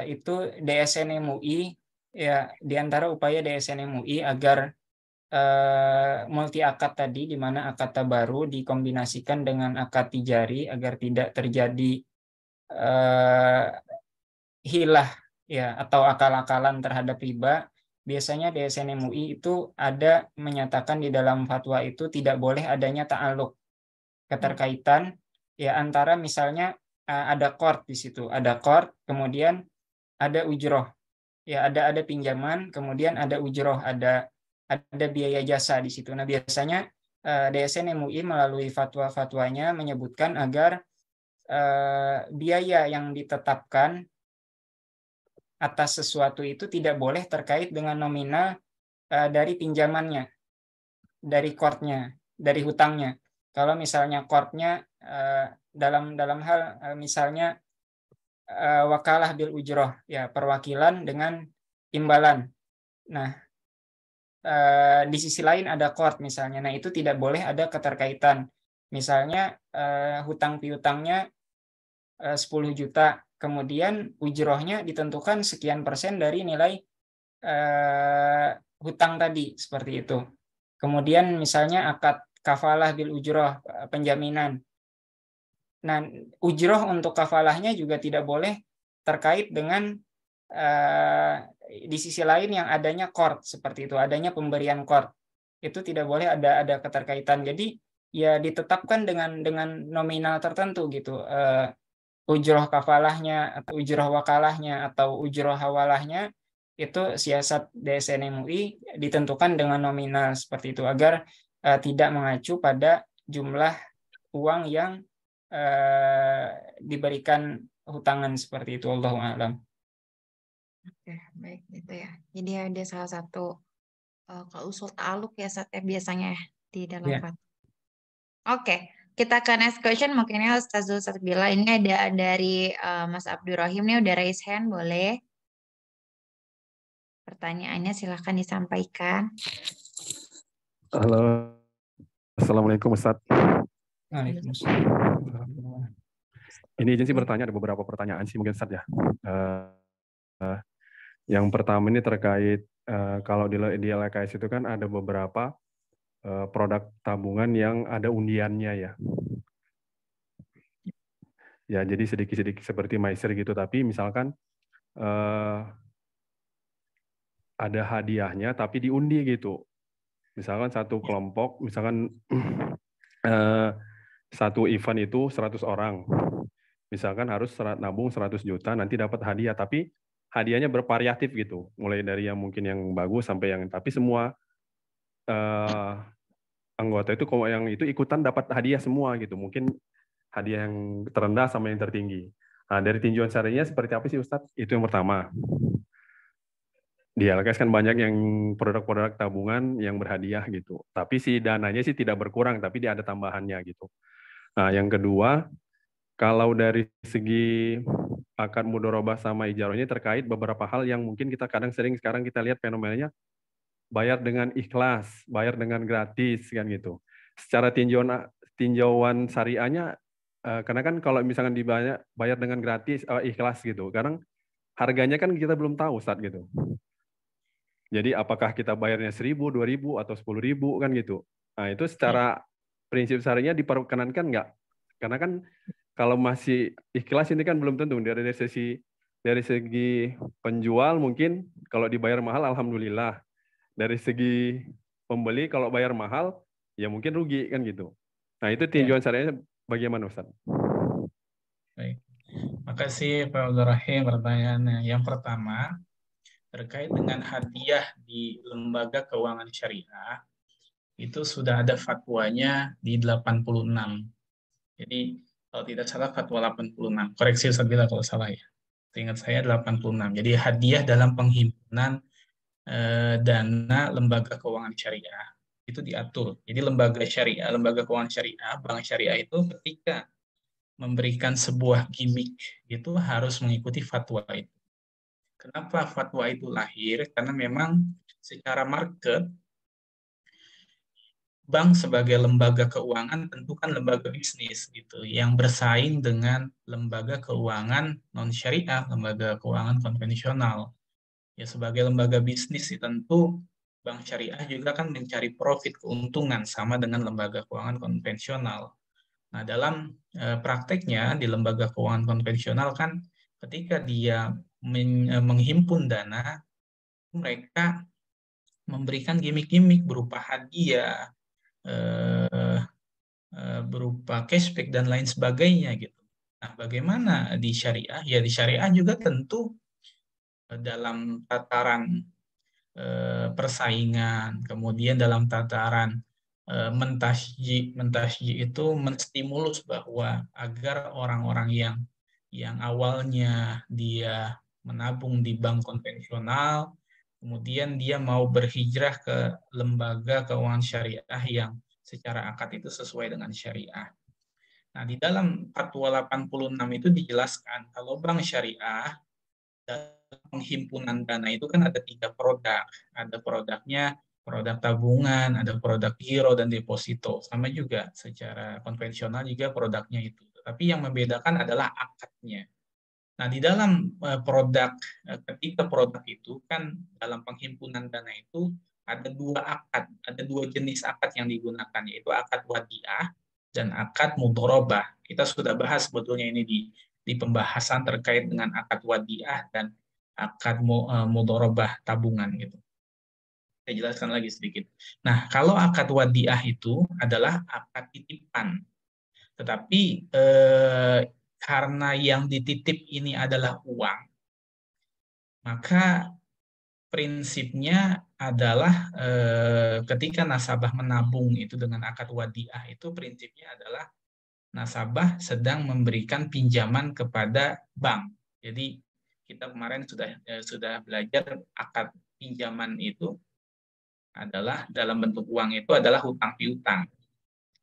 itu DSN MUI ya, di antara upaya DSN MUI agar multi akad tadi, di mana akad tabaru dikombinasikan dengan akad tijari agar tidak terjadi hilah ya atau akal-akalan terhadap riba. Biasanya DSN MUI itu ada menyatakan di dalam fatwa itu tidak boleh adanya ta'aluk, keterkaitan ya antara misalnya ada qard di situ, ada qard, kemudian ada ujroh. Ya, ada pinjaman, kemudian ada ujroh, ada biaya jasa di situ. Nah, biasanya DSN MUI melalui fatwa-fatwanya menyebutkan agar biaya yang ditetapkan atas sesuatu itu tidak boleh terkait dengan nominal dari pinjamannya, dari qardnya, dari hutangnya. Kalau misalnya qardnya dalam hal misalnya wakalah bil ujroh, ya perwakilan dengan imbalan. Nah, di sisi lain ada qard misalnya. Nah, itu tidak boleh ada keterkaitan. Misalnya hutang piutangnya 10 juta, kemudian ujrohnya ditentukan sekian persen dari nilai hutang tadi, seperti itu. Kemudian misalnya akad kafalah bil ujroh, penjaminan. Nah, ujroh untuk kafalahnya juga tidak boleh terkait dengan di sisi lain yang adanya qard, seperti itu, adanya pemberian qard. Itu tidak boleh ada keterkaitan. Jadi ya ditetapkan dengan nominal tertentu gitu. Ujroh kafalahnya atau ujroh wakalahnya atau ujroh hawalahnya itu siasat DSN MUI ditentukan dengan nominal seperti itu agar tidak mengacu pada jumlah uang yang diberikan hutangan seperti itu. Allahu a'lam. Oke, baik gitu ya. Jadi ada salah satu usul ta'aluk ya biasanya di dalam fatwa. Oke, kita ke next question. Mungkinnya Ustaz Bila ini ada dari Mas Abdurrahim nih udah raise hand, boleh? Pertanyaannya silahkan disampaikan. Halo, Assalamualaikum Ustaz. Waalaikumsalam. Ini izin sih bertanya, ada beberapa pertanyaan sih mungkin Ustaz ya. Yang pertama ini terkait kalau di LKS itu kan ada beberapa produk tabungan yang ada undiannya ya. Ya, jadi sedikit-sedikit seperti MyShare gitu, tapi misalkan ada hadiahnya tapi diundi gitu. Misalkan satu kelompok, misalkan satu event itu 100 orang. Misalkan harus nabung 100 juta, nanti dapat hadiah, tapi hadiahnya bervariatif gitu. Mulai dari yang mungkin yang bagus sampai yang, tapi semua anggota itu kalau yang itu ikutan dapat hadiah semua gitu. Mungkin hadiah yang terendah sama yang tertinggi. Nah, dari tinjauan syariahnya seperti apa sih Ustadz? Itu yang pertama. Di LKS kan banyak yang produk-produk tabungan yang berhadiah gitu. Tapi si dananya sih tidak berkurang, tapi dia ada tambahannya gitu. Nah, yang kedua, kalau dari segi akad mudharabah sama ijarah ini terkait beberapa hal yang mungkin kita kadang sering sekarang kita lihat fenomenanya bayar dengan ikhlas, bayar dengan gratis kan gitu. Secara tinjauan syariahnya, karena kan kalau misalkan bayar dengan gratis, ikhlas gitu, kadang harganya kan kita belum tahu Ustadz gitu. Jadi apakah kita bayarnya 1.000, 2.000 atau 10.000 kan gitu. Nah itu secara prinsip syariahnya diperkenankan nggak? Karena kan kalau masih ikhlas ini kan belum tentu dari segi penjual mungkin kalau dibayar mahal alhamdulillah. Dari segi pembeli kalau bayar mahal ya mungkin rugi kan gitu. Nah itu tinjauan syariahnya bagaimana Ustaz? Baik. Makasih Pak Abdul Rahim pertanyaannya. Yang pertama, terkait dengan hadiah di lembaga keuangan syariah, itu sudah ada fatwanya di 86. Jadi kalau tidak salah fatwa 86. Koreksi Ustaz bila kalau salah ya. Ingat saya 86. Jadi hadiah dalam penghimpunan dana lembaga keuangan syariah itu diatur. Jadi lembaga keuangan syariah, bank syariah itu ketika memberikan sebuah gimmick itu harus mengikuti fatwa itu. Kenapa fatwa itu lahir? Karena memang secara market, bank sebagai lembaga keuangan tentu kan lembaga bisnis gitu, yang bersaing dengan lembaga keuangan non syariah, lembaga keuangan konvensional. Ya sebagai lembaga bisnis tentu bank syariah juga kan mencari profit, keuntungan sama dengan lembaga keuangan konvensional. Nah dalam prakteknya di lembaga keuangan konvensional kan ketika dia menghimpun dana, mereka memberikan gimmick-gimmick berupa hadiah, berupa cashback dan lain sebagainya gitu. Nah, bagaimana di syariah? Ya di syariah juga tentu dalam tataran persaingan, kemudian dalam tataran mentasji itu menstimulus bahwa agar orang-orang yang awalnya dia menabung di bank konvensional, kemudian dia mau berhijrah ke lembaga keuangan syariah yang secara akad itu sesuai dengan syariah. Nah, di dalam Fatwa 86 itu dijelaskan kalau bank syariah dalam penghimpunan dana itu kan ada 3 produk. Ada produknya produk tabungan, ada produk giro dan deposito. Sama juga secara konvensional juga produknya itu. Tapi yang membedakan adalah akadnya. Nah, di dalam ketika produk itu kan dalam penghimpunan dana itu ada 2 akad, ada 2 jenis akad yang digunakan, yaitu akad wadiah dan akad mudharabah. Kita sudah bahas sebetulnya ini di pembahasan terkait dengan akad wadiah dan akad mudharabah tabungan gitu. Saya jelaskan lagi sedikit. Nah, kalau akad wadiah itu adalah akad titipan. Tetapi karena yang dititip ini adalah uang, maka prinsipnya adalah ketika nasabah menabung itu dengan akad wadiah itu prinsipnya adalah nasabah sedang memberikan pinjaman kepada bank. Jadi kita kemarin sudah belajar akad pinjaman itu adalah dalam bentuk uang itu adalah hutang piutang.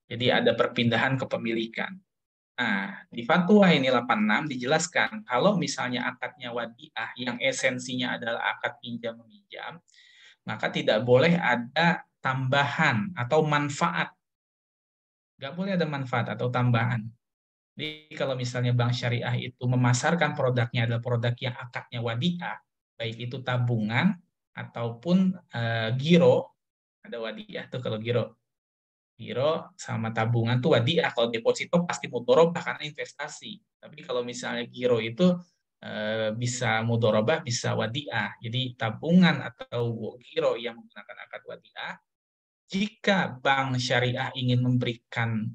Jadi ada perpindahan kepemilikan. Nah, di fatwa ini 86 dijelaskan kalau misalnya akadnya wadiah yang esensinya adalah akad pinjam meminjam, maka tidak boleh ada tambahan atau manfaat. Nggak boleh ada manfaat atau tambahan. Jadi kalau misalnya bank syariah itu memasarkan produknya adalah produk yang akadnya wadiah, baik itu tabungan ataupun giro, ada wadiah tuh kalau giro sama tabungan tuh wadiah, kalau deposito pasti mudharabah karena investasi. Tapi kalau misalnya giro itu bisa mudharabah, bisa wadiah. Jadi tabungan atau giro yang menggunakan akad wadiah, jika bank syariah ingin memberikan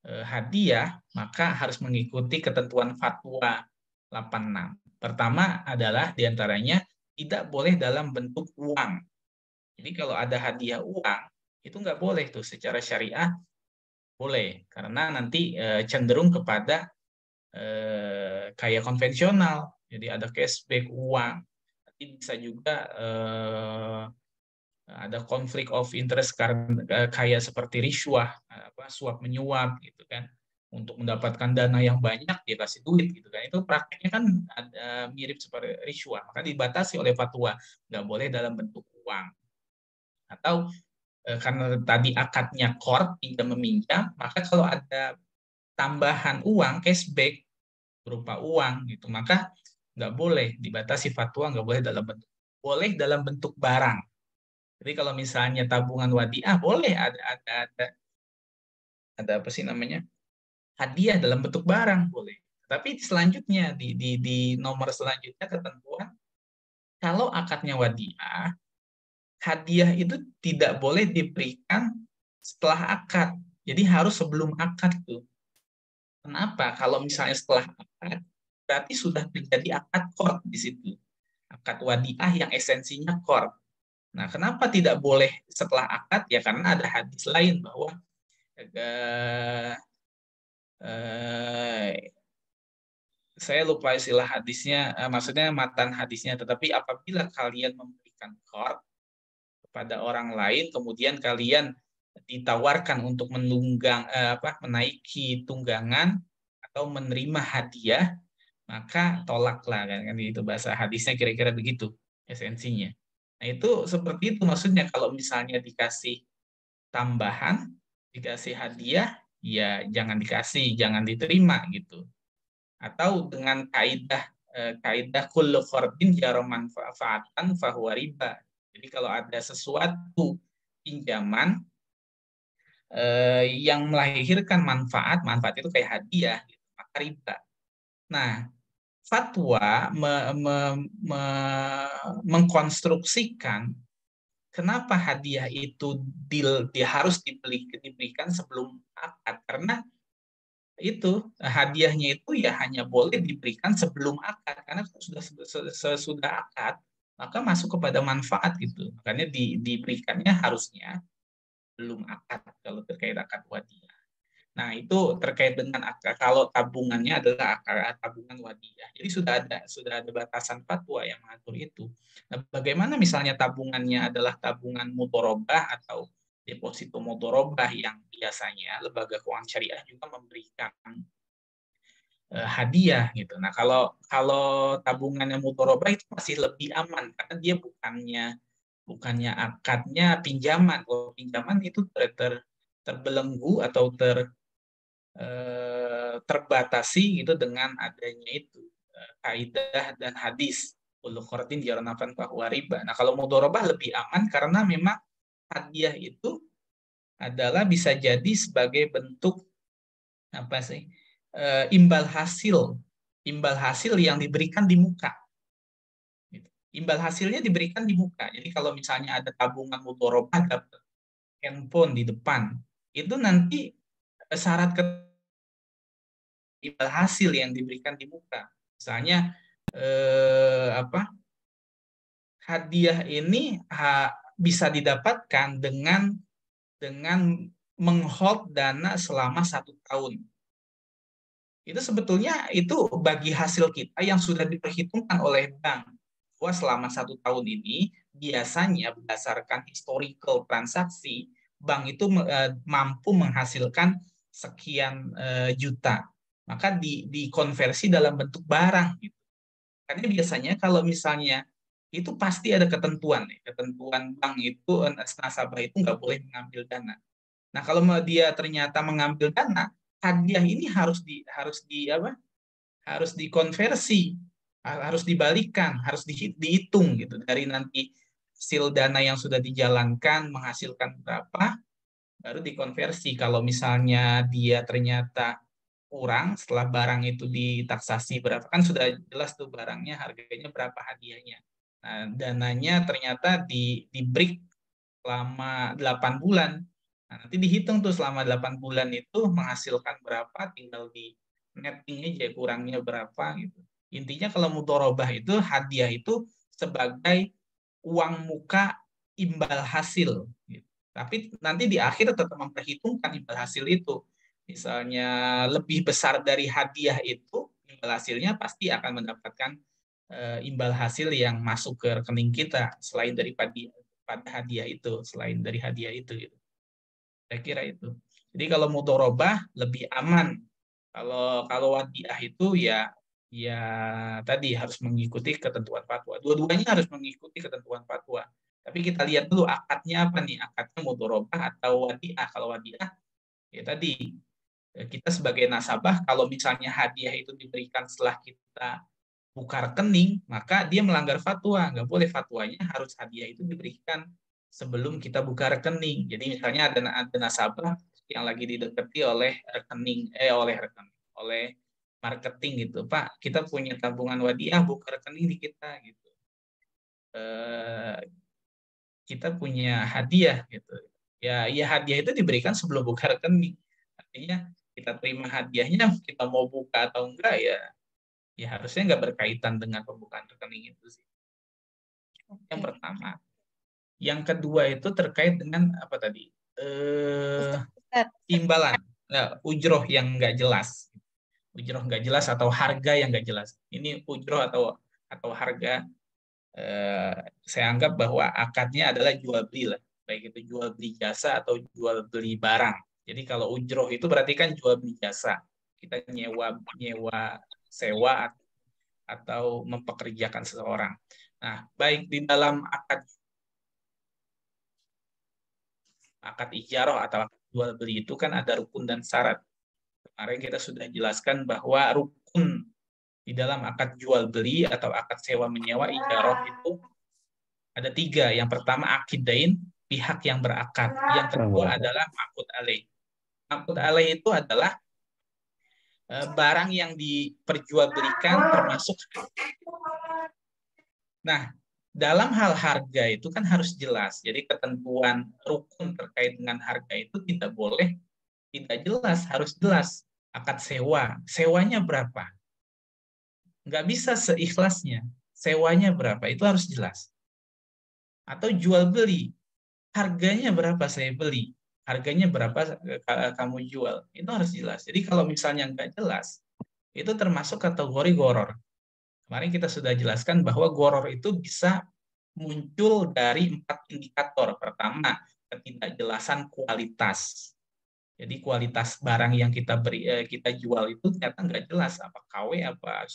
hadiah, maka harus mengikuti ketentuan fatwa 86. Pertama adalah diantaranya tidak boleh dalam bentuk uang. Jadi kalau ada hadiah uang, itu nggak boleh tuh secara syariah boleh. Karena nanti cenderung kepada kayak konvensional. Jadi ada cashback uang. Nanti bisa juga ada konflik of interest karena kayak seperti riswah, suap menyuap gitu kan, untuk mendapatkan dana yang banyak dia kasih duit gitu kan, itu prakteknya kan ada mirip seperti riswah, maka dibatasi oleh fatwa nggak boleh dalam bentuk uang. Atau karena tadi akadnya qard, pinjam meminjam, maka kalau ada tambahan uang cashback berupa uang gitu, maka nggak boleh, dibatasi fatwa, nggak boleh dalam bentuk barang. Jadi kalau misalnya tabungan wadiah boleh ada apa sih namanya, hadiah dalam bentuk barang boleh. Tapi selanjutnya di nomor selanjutnya ketentuan kalau akadnya wadiah, hadiah itu tidak boleh diberikan setelah akad. Jadi harus sebelum akad tuh. Kenapa? Kalau misalnya setelah akad, berarti sudah terjadi akad qard di situ. Akad wadiah yang esensinya qard. Nah, kenapa tidak boleh setelah akad? Ya karena ada hadis lain bahwa saya lupa istilah hadisnya, maksudnya matan hadisnya, tetapi apabila kalian memberikan qard kepada orang lain, kemudian kalian ditawarkan untuk menaiki tunggangan atau menerima hadiah, maka tolaklah, kan itu bahasa hadisnya kira-kira begitu esensinya. Nah, itu seperti itu maksudnya, kalau misalnya dikasih tambahan, dikasih hadiah, ya jangan dikasih, jangan diterima gitu. Atau dengan kaidah kullu qardin jara manfaatan fahuwa riba. Jadi kalau ada sesuatu pinjaman yang melahirkan manfaat itu kayak hadiah, gitu, maka riba. Nah, fatwa mengkonstruksikan kenapa hadiah itu harus diberikan sebelum akad, karena itu hadiahnya itu ya hanya boleh diberikan sebelum akad, karena sudah akad maka masuk kepada manfaat gitu, makanya diberikannya harusnya belum akad kalau terkait akad wadiah. Nah, itu terkait dengan akad, kalau tabungannya adalah tabungan wadiah. Jadi sudah ada batasan fatwa yang mengatur itu. Nah, bagaimana misalnya tabungannya adalah tabungan mudharabah atau deposito mudharabah yang biasanya lembaga keuangan syariah juga memberikan hadiah gitu. Nah, kalau tabungannya mudharabah itu masih lebih aman karena dia bukannya akadnya pinjaman. Kalau pinjaman itu terbelenggu atau terbatasi gitu dengan adanya itu kaidah dan hadis kullu qardin jara naf'an fahuwa riba. Nah, kalau mudharabah lebih aman karena memang hadiah itu adalah bisa jadi sebagai bentuk apa sih, imbal hasil yang diberikan di muka. Imbal hasilnya diberikan di muka. Jadi kalau misalnya ada tabungan mudharabah dapat handphone di depan, itu nanti syarat imbal hasil yang diberikan di muka. Misalnya hadiah ini bisa didapatkan dengan menghold dana selama 1 tahun. Itu sebetulnya itu bagi hasil kita yang sudah diperhitungkan oleh bank bahwa selama 1 tahun ini biasanya berdasarkan historical transaksi bank itu mampu menghasilkan sekian juta, maka dikonversi dalam bentuk barang gitu. Karena biasanya kalau misalnya itu pasti ada ketentuan bank itu, nasabah itu nggak boleh mengambil dana. Nah, kalau dia ternyata mengambil dana, hadiah ini harus dikonversi, harus dibalikan, harus dihitung gitu dari nanti hasil dana yang sudah dijalankan menghasilkan berapa, baru dikonversi. Kalau misalnya dia ternyata kurang setelah barang itu ditaksasi berapa, kan sudah jelas tuh barangnya harganya berapa hadiahnya. Nah, dananya ternyata di break selama 8 bulan. Nah, nanti dihitung tuh selama 8 bulan itu menghasilkan berapa, tinggal di netting aja kurangnya berapa gitu. Intinya kalau mudharabah itu hadiah itu sebagai uang muka imbal hasil gitu. Tapi nanti di akhir tetap memperhitungkan imbal hasil itu. Misalnya lebih besar dari hadiah itu, imbal hasilnya pasti akan mendapatkan imbal hasil yang masuk ke rekening kita selain daripada hadiah itu, selain dari hadiah itu gitu. Saya kira itu. Jadi kalau mudharabah lebih aman. Kalau wadiah itu ya tadi harus mengikuti ketentuan fatwa. Dua-duanya harus mengikuti ketentuan fatwa. Tapi kita lihat dulu akadnya apa nih? Akadnya mudharabah atau wadiah. Kalau wadiah, ya tadi kita sebagai nasabah, kalau misalnya hadiah itu diberikan setelah kita buka rekening, maka dia melanggar fatwa. Nggak boleh, fatwanya harus hadiah itu diberikan sebelum kita buka rekening. Jadi misalnya ada nasabah yang lagi didekati oleh oleh marketing gitu, Pak, kita punya tabungan wadiah, buka rekening di kita gitu. Kita punya hadiah gitu. Ya hadiah itu diberikan sebelum buka rekening. Artinya kita terima hadiahnya, kita mau buka atau enggak ya harusnya nggak berkaitan dengan pembukaan rekening itu sih. Yang pertama. Yang kedua itu terkait dengan apa tadi? Imbalan, ujroh yang nggak jelas. Ujroh nggak jelas atau harga yang nggak jelas. Ini ujroh atau harga, saya anggap bahwa akadnya adalah jual beli lah, baik itu jual beli jasa atau jual beli barang. Jadi kalau ujroh itu berarti kan jual beli jasa, kita nyewa sewa atau mempekerjakan seseorang. Nah, baik di dalam akad ijarah atau akad jual beli itu kan ada rukun dan syarat. Kemarin kita sudah jelaskan bahwa rukun di dalam akad jual beli atau akad sewa menyewa ijarah itu ada 3. Yang pertama akidain, pihak yang berakad. Yang kedua adalah maqud alaih. Maqud alaih itu adalah barang yang diperjualbelikan termasuk. Nah, dalam hal harga itu kan harus jelas. Jadi ketentuan rukun terkait dengan harga itu tidak boleh tidak jelas, harus jelas. Akad sewa, sewanya berapa? Nggak bisa seikhlasnya. Sewanya berapa? Itu harus jelas. Atau jual beli, harganya berapa saya beli, harganya berapa kamu jual, itu harus jelas. Jadi kalau misalnya nggak jelas, itu termasuk kategori goror. Kemarin kita sudah jelaskan bahwa goror itu bisa muncul dari 4 indikator. Pertama, ketidakjelasan kualitas. Jadi kualitas barang yang kita jual itu ternyata nggak jelas, apa KW apa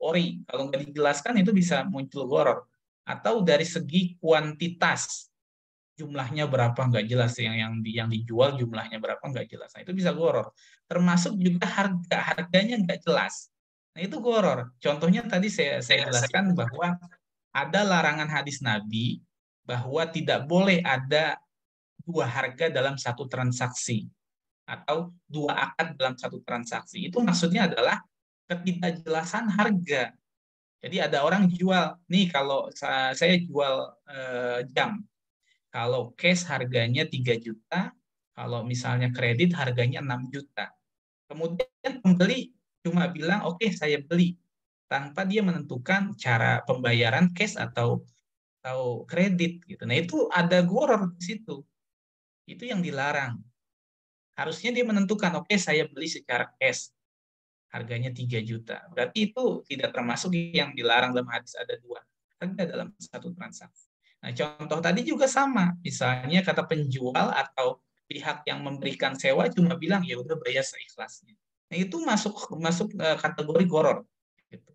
ori. Kalau nggak dijelaskan itu bisa muncul goror. Atau dari segi kuantitas, jumlahnya berapa nggak jelas, yang dijual jumlahnya berapa nggak jelas. Nah, itu bisa goror. Termasuk juga harganya nggak jelas. Nah, itu goror. Contohnya tadi saya jelaskan bahwa ada larangan hadis Nabi bahwa tidak boleh ada 2 harga dalam satu transaksi atau 2 akad dalam satu transaksi. Itu maksudnya adalah ketidakjelasan harga. Jadi ada orang jual, nih kalau saya jual jam, kalau cash harganya 3 juta, kalau misalnya kredit harganya 6 juta. Kemudian pembeli cuma bilang, oke, saya beli, tanpa dia menentukan cara pembayaran cash atau kredit gitu. Nah, itu ada goror di situ. Itu yang dilarang. Harusnya dia menentukan, oke, saya beli secara cash, harganya 3 juta. Berarti itu tidak termasuk yang dilarang dalam hadis ada 2 harga dalam satu transaksi. Nah, contoh tadi juga sama. Misalnya kata penjual atau pihak yang memberikan sewa cuma bilang ya udah bayar seikhlasnya. Nah, itu masuk kategori goror. Gitu.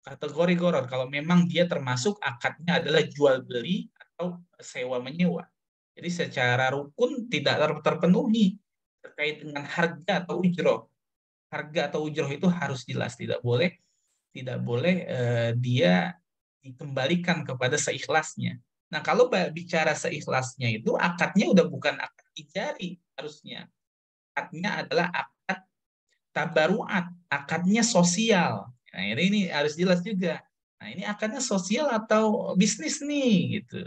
Kategori goror kalau memang dia termasuk akadnya adalah jual beli atau sewa menyewa. Jadi secara rukun tidak terpenuhi terkait dengan harga atau ujroh. Harga atau ujroh itu harus jelas, tidak boleh dia dikembalikan kepada seikhlasnya. Nah, kalau bicara seikhlasnya itu akadnya udah bukan akad ijari harusnya. Akadnya adalah akad tabaruat, akadnya sosial. Nah, ini harus jelas juga. Nah, ini akadnya sosial atau bisnis nih gitu.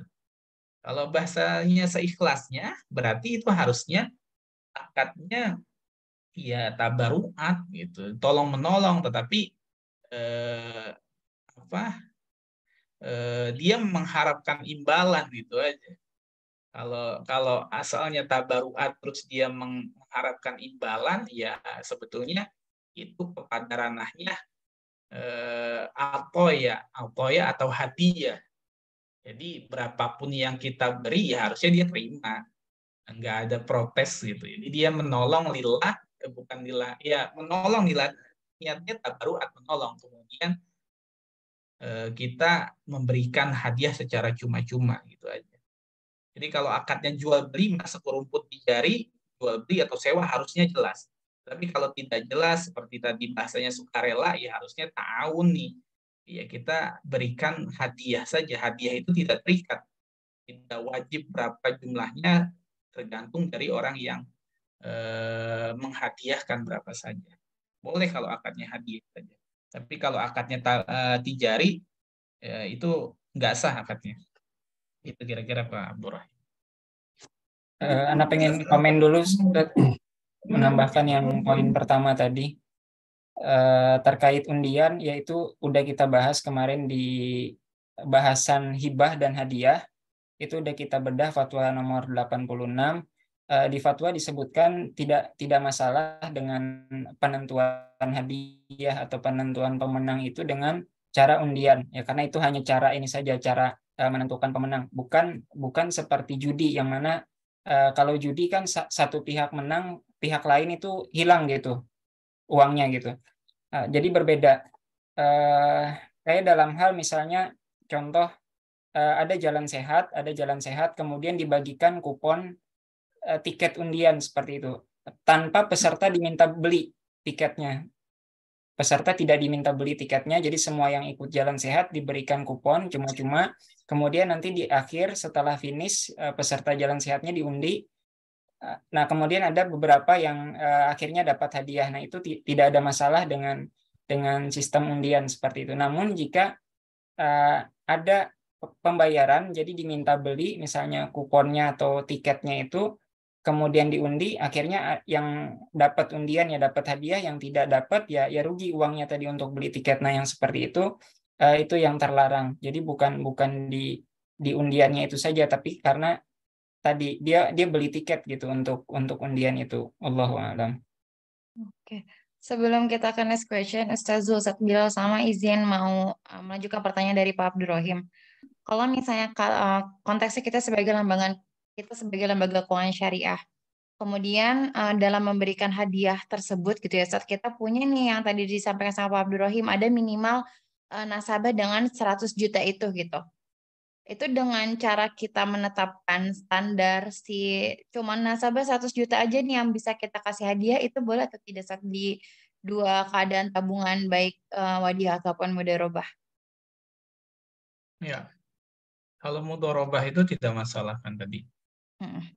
Kalau bahasanya seikhlasnya berarti itu harusnya akadnya ya tabaruat gitu, tolong menolong, tetapi dia mengharapkan imbalan gitu aja. Kalau asalnya tabaruat terus dia mengharapkan imbalan, ya sebetulnya itu kepada ranahnya altoya atau hadiah. Jadi berapapun yang kita beri ya harusnya dia terima, nggak ada protes gitu. Jadi dia menolong lillah, bukan lillah, ya menolong lillah, niatnya tabaruat menolong, kemudian kita memberikan hadiah secara cuma-cuma gitu aja. Jadi kalau akadnya jual beli masuk rumput di jari, jual beli atau sewa harusnya jelas. Tapi kalau tidak jelas seperti tadi bahasanya sukarela, ya harusnya tahu nih. Ya kita berikan hadiah saja. Hadiah itu tidak terikat. Tidak wajib berapa jumlahnya, tergantung dari orang yang menghadiahkan berapa saja. Boleh kalau akadnya hadiah saja. Tapi kalau akadnya tijari, itu nggak sah akadnya. Itu kira-kira Pak Abdurrahim. Anak pengen komen dulu, Ustaz, menambahkan yang poin pertama tadi terkait undian, yaitu udah kita bahas kemarin di bahasan hibah dan hadiah. Itu udah kita bedah fatwa nomor 86. Di fatwa disebutkan tidak masalah dengan penentuan hadiah atau penentuan pemenang itu dengan cara undian, ya, karena itu hanya cara ini saja, cara menentukan pemenang, bukan seperti judi yang mana kalau judi kan satu pihak menang, pihak lain itu hilang gitu uangnya gitu. Jadi berbeda. Kayak dalam hal misalnya contoh, ada jalan sehat, kemudian dibagikan kupon tiket undian seperti itu, tanpa peserta diminta beli tiketnya. Peserta tidak diminta beli tiketnya, jadi semua yang ikut jalan sehat diberikan kupon cuma-cuma. Kemudian nanti di akhir setelah finish, peserta jalan sehatnya diundi. Nah, kemudian ada beberapa yang akhirnya dapat hadiah. Nah, itu tidak ada masalah dengan sistem undian seperti itu. Namun jika ada pembayaran, jadi diminta beli misalnya kuponnya atau tiketnya itu, kemudian diundi, akhirnya yang dapat undian ya dapat hadiah, yang tidak dapat ya rugi uangnya tadi untuk beli tiket. Nah, yang seperti itu yang terlarang. Jadi bukan di undiannya itu saja, tapi karena tadi dia beli tiket gitu untuk undian itu. Allahu a'lam. Oke. Sebelum kita ke next question, Ustaz Zulsat Bilal sama izin mau melanjutkan pertanyaan dari Pak Abdurrahim. Kalau misalnya konteksnya kita sebagai lembaga keuangan syariah, kemudian dalam memberikan hadiah tersebut gitu ya, saat kita punya nih yang tadi disampaikan sama Pak Abdurrahim, ada minimal nasabah dengan 100 juta itu gitu. Itu dengan cara kita menetapkan standar cuma nasabah 100 juta aja nih yang bisa kita kasih hadiah, itu boleh atau tidak saat di dua keadaan tabungan baik wadiah ataupun mudharabah? Ya, kalau mudharabah itu tidak masalah kan tadi.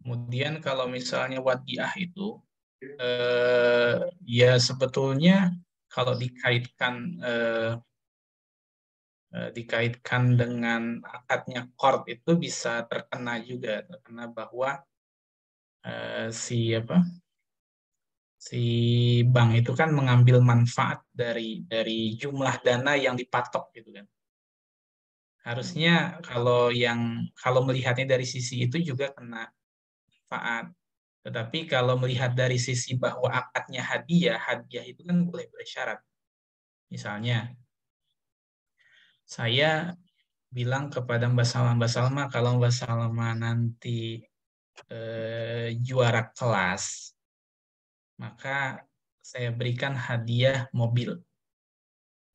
Kemudian kalau misalnya wadiah itu, ya sebetulnya kalau dikaitkan dengan akadnya qard itu bisa terkena bahwa si bank itu kan mengambil manfaat dari jumlah dana yang dipatok gitu kan. Harusnya kalau melihatnya dari sisi itu juga kena manfaat. Tetapi kalau melihat dari sisi bahwa akadnya hadiah itu kan boleh bersyarat. Misalnya, saya bilang kepada Mbak Salma, kalau Mbak Salma nanti juara kelas, maka saya berikan hadiah mobil.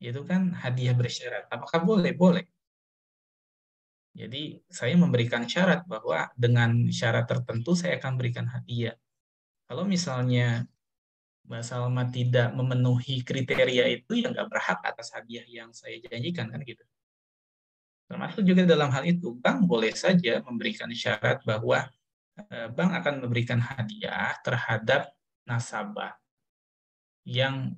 Itu kan hadiah bersyarat. Apakah boleh? Boleh. Jadi saya memberikan syarat bahwa dengan syarat tertentu saya akan berikan hadiah. Kalau misalnya Mbak Salma tidak memenuhi kriteria itu, ya nggak berhak atas hadiah yang saya janjikan kan gitu. Termasuk juga dalam hal itu, bank boleh saja memberikan syarat bahwa bank akan memberikan hadiah terhadap nasabah yang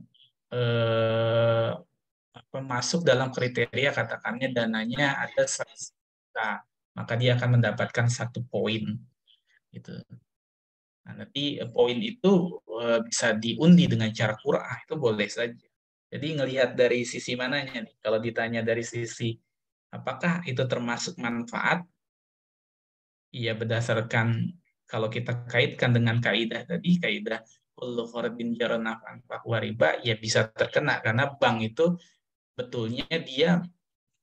masuk dalam kriteria, katakannya dananya ada 100 juta, maka dia akan mendapatkan 1 poin. Gitu. Nah, nanti poin itu bisa diundi dengan cara qur'ah, itu boleh saja. Jadi ngelihat dari sisi mananya nih. Kalau ditanya dari sisi apakah itu termasuk manfaat, ya berdasarkan kalau kita kaitkan dengan kaidah tadi, kaidah kullu qardin jara naf'an fahuwa riba, ya bisa terkena karena bank itu betulnya dia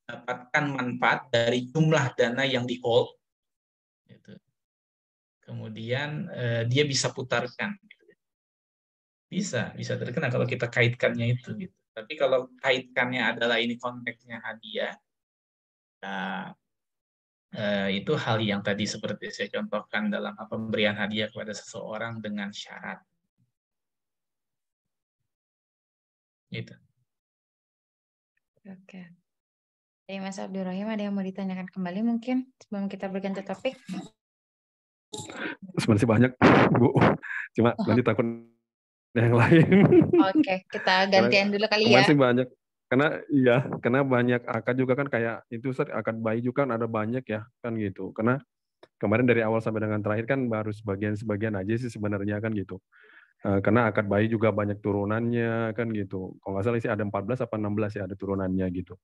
mendapatkan manfaat dari jumlah dana yang di hold. Gitu. Kemudian dia bisa putarkan. Bisa terkena kalau kita kaitkannya itu. Gitu. Tapi kalau kaitkannya adalah ini konteksnya hadiah, itu hal yang tadi seperti saya contohkan dalam pemberian hadiah kepada seseorang dengan syarat. Gitu. Oke. Dari Mas Abdurrahim ada yang mau ditanyakan kembali mungkin sebelum kita berganti topik? Sebenarnya banyak, Bu. Cuma nanti takut yang lain. Oke, kita gantian dulu kali ya. Masih banyak. Karena banyak akad juga kan kayak itu Ustaz, akad bayi juga kan ada banyak ya kan gitu. Karena kemarin dari awal sampai dengan terakhir kan baru sebagian aja sih sebenarnya kan gitu. Karena akad bayi juga banyak turunannya kan gitu. Kalau nggak salah sih ada 14 apa 16 ya ada turunannya gitu.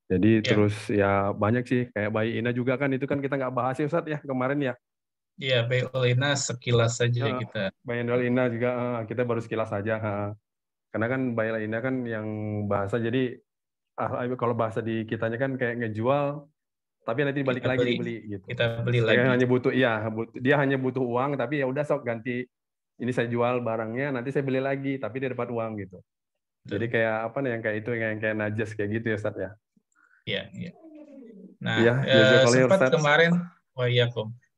Jadi terus ya banyak sih kayak bayi Ina juga kan itu kan kita nggak bahas ya Ustaz ya kemarin ya. Iya, Bayi-Ina sekilas saja kita. Bayi-Ina juga kita baru sekilas saja. Karena kan Bayi-Ina kan yang bahasa jadi kalau bahasa di kitanya kan kayak ngejual tapi nanti balik lagi dibeli gitu. Kita beli lagi. Dia hanya butuh uang tapi ya udah sok ganti ini saya jual barangnya nanti saya beli lagi tapi dia dapat uang gitu. Jadi kayak apa nih yang kayak itu yang kayak najas kayak gitu ya Ustaz ya. Iya. Nah, sempat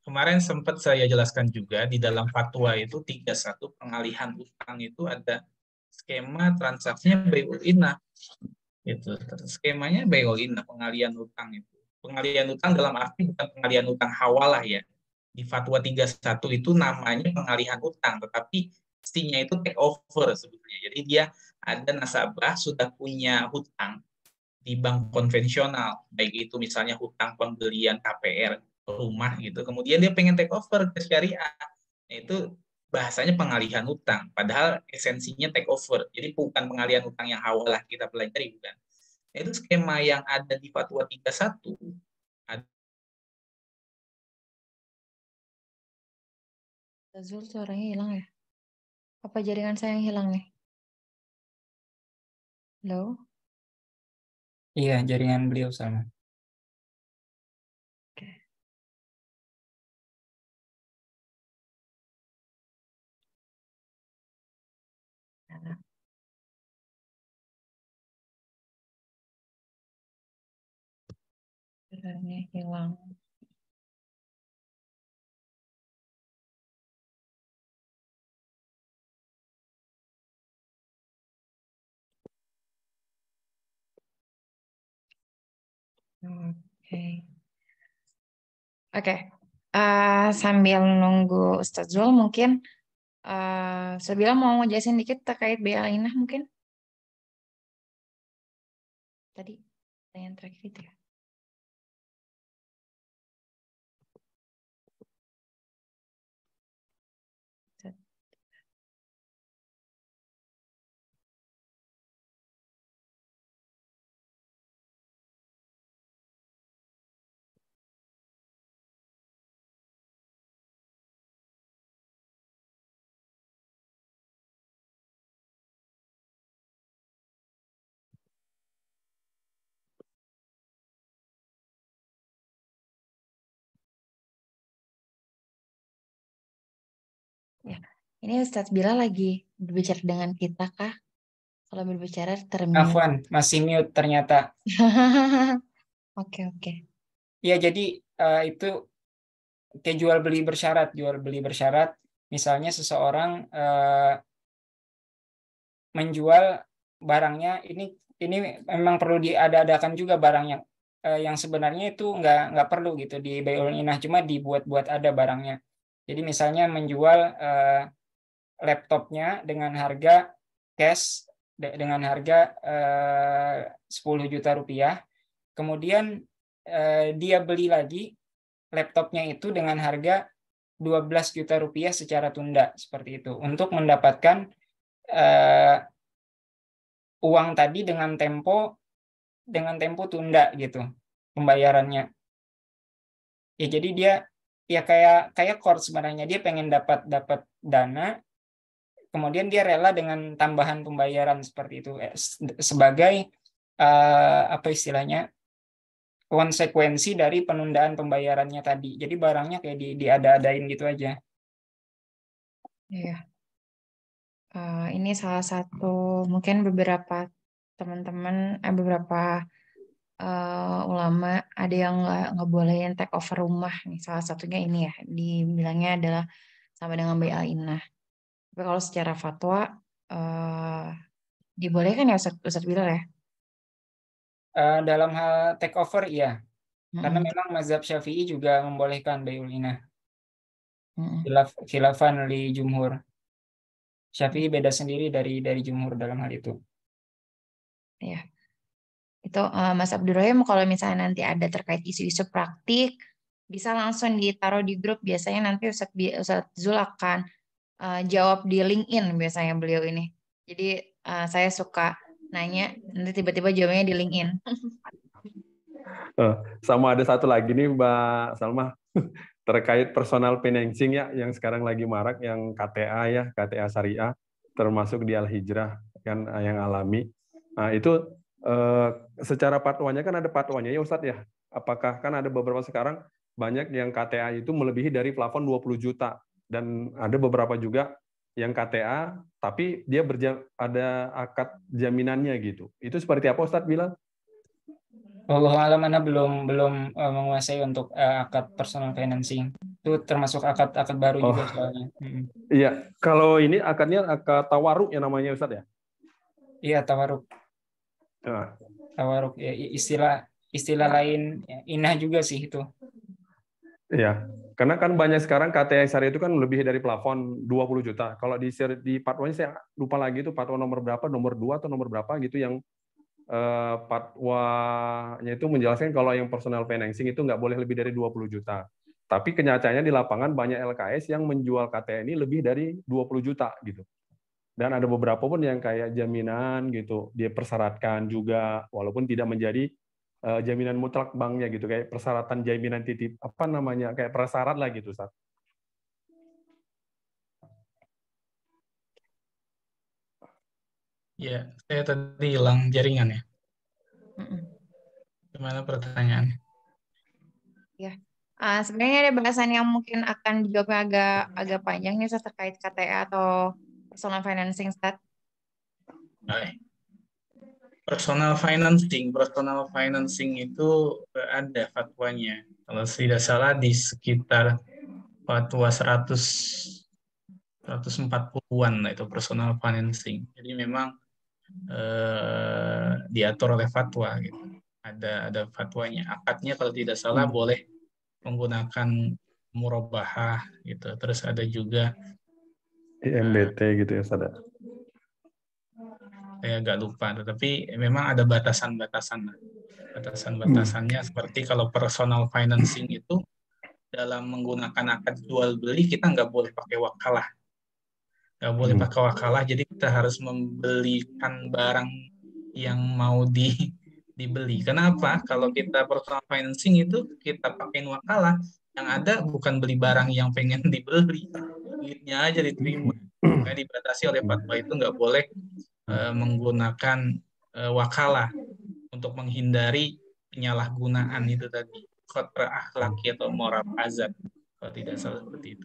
kemarin sempat saya jelaskan juga di dalam fatwa itu 31 pengalihan utang itu ada skema transaksinya Bayi-Ina. Itu skemanya Bayi-Ina pengalihan utang itu. Pengalihan utang dalam arti bukan pengalihan utang hawalah ya. Di fatwa 31 itu namanya pengalihan utang, tetapi mestinya itu take over sebetulnya. Jadi dia ada nasabah sudah punya hutang di bank konvensional, baik itu misalnya hutang pembelian KPR rumah gitu, kemudian dia pengen take over ke syariah, itu bahasanya pengalihan utang, padahal esensinya take over, jadi bukan pengalihan utang yang hawalah kita pelajari, bukan. Itu skema yang ada di fatwa 31. Zul suaranya hilang ya? Apa jaringan saya yang hilang nih? Halo? Iya, jaringan beliau sama. Oke. Jaringannya hilang. Oke. Sambil nunggu Ustaz Zul mungkin Sabila mau ngejelasin dikit terkait Bayi-Ina mungkin? Tadi pertanyaan terakhir itu ya. Ya, ini Ustaz Bila lagi berbicara dengan kita kah? Kalau berbicara termute. Afwan, masih mute ternyata. Oke. Ya, jadi itu kayak jual beli bersyarat. Misalnya seseorang menjual barangnya ini memang perlu diada-adakan juga barangnya yang sebenarnya itu nggak perlu gitu di Bayi-Ina, cuma dibuat-buat ada barangnya. Jadi misalnya menjual laptopnya dengan harga cash dengan harga 10 juta rupiah, kemudian dia beli lagi laptopnya itu dengan harga 12 juta rupiah secara tunda seperti itu untuk mendapatkan uang tadi dengan tempo tunda gitu pembayarannya. Ya jadi dia ya kayak core sebenarnya, dia pengen dapat dana, kemudian dia rela dengan tambahan pembayaran seperti itu sebagai apa istilahnya konsekuensi dari penundaan pembayarannya tadi. Jadi barangnya kayak diada-adain gitu aja. Iya. Ini salah satu mungkin beberapa teman-teman, beberapa ulama ada yang nggak bolehin take over rumah nih. Salah satunya ini ya, dibilangnya adalah sama dengan bai'ah. Tapi kalau secara fatwa dibolehkan ya Ustaz Bilal ya? Dalam hal take over iya. Karena Mm-mm. memang mazhab Syafi'i juga membolehkan bai'ul inah. Mm-mm. Khilafan li jumhur. Syafi'i beda sendiri dari jumhur dalam hal itu. Ya. Itu Mas Abdurrahim kalau misalnya nanti ada terkait isu-isu praktik bisa langsung ditaruh di grup. Biasanya nanti Ustaz Zul akan jawab di LinkedIn biasanya beliau ini. Jadi saya suka nanya, nanti tiba-tiba jawabnya di LinkedIn. Sama ada satu lagi nih Mbak Salma, terkait personal financing ya, yang sekarang lagi marak, yang KTA ya, KTA Syariah, termasuk di Al-Hijrah kan yang alami. Nah itu secara fatwanya kan ada fatwanya ya Ustadz ya. Apakah kan ada beberapa sekarang banyak yang KTA itu melebihi dari plafon 20 juta, dan ada beberapa juga yang KTA tapi dia ada akad jaminannya gitu. Itu seperti apa Ustadz bilang? Wallahu a'lam, Anda belum menguasai untuk akad personal financing. Itu termasuk akad baru juga soalnya. Iya, kalau ini akadnya akad tawaruk ya namanya Ustadz ya? Iya, tawaruk. Nah. Tawaruk ya, istilah lain ya, inah juga sih itu. Iya, karena kan banyak sekarang KTA Syariah itu kan lebih dari plafon 20 juta. Kalau di fatwanya saya lupa lagi itu fatwa nomor berapa, nomor 2 atau nomor berapa gitu, yang fatwanya itu menjelaskan kalau yang personal financing itu nggak boleh lebih dari 20 juta. Tapi kenyataannya di lapangan banyak LKS yang menjual KTA ini lebih dari 20 juta gitu. Dan ada beberapa pun yang kayak jaminan gitu, dia persyaratkan juga walaupun tidak menjadi jaminan mutlak banknya gitu, kayak persyaratan jaminan titip, apa namanya, kayak prasyarat lah gitu, Ustaz. Ya, saya tadi hilang jaringan ya. Gimana pertanyaannya? Ya, sebenarnya ada bahasan yang mungkin akan dijawabnya agak panjang nih Ustaz, terkait KTA atau personal financing Ustaz. Baik. Personal financing itu ada fatwanya. Kalau tidak salah di sekitar fatwa 140-an lah itu personal financing. Jadi memang diatur oleh fatwa gitu. Ada fatwanya. Akadnya kalau tidak salah boleh menggunakan murabahah gitu. Terus ada juga IMBT gitu ya, Ustaz. Saya agak lupa, tetapi memang ada batasan-batasan. Batasan-batasannya seperti kalau personal financing itu dalam menggunakan akad jual beli kita nggak boleh pakai wakalah. Nggak boleh pakai wakalah, jadi kita harus membelikan barang yang mau dibeli. Kenapa? Kalau kita personal financing itu kita pakai wakalah, yang ada bukan beli barang yang pengen dibeli, duitnya aja diterima. Makanya dibatasi oleh fatwa itu nggak boleh menggunakan wakalah untuk menghindari penyalahgunaan itu tadi, khotra akhlaki atau moral hazard, kalau tidak salah seperti itu.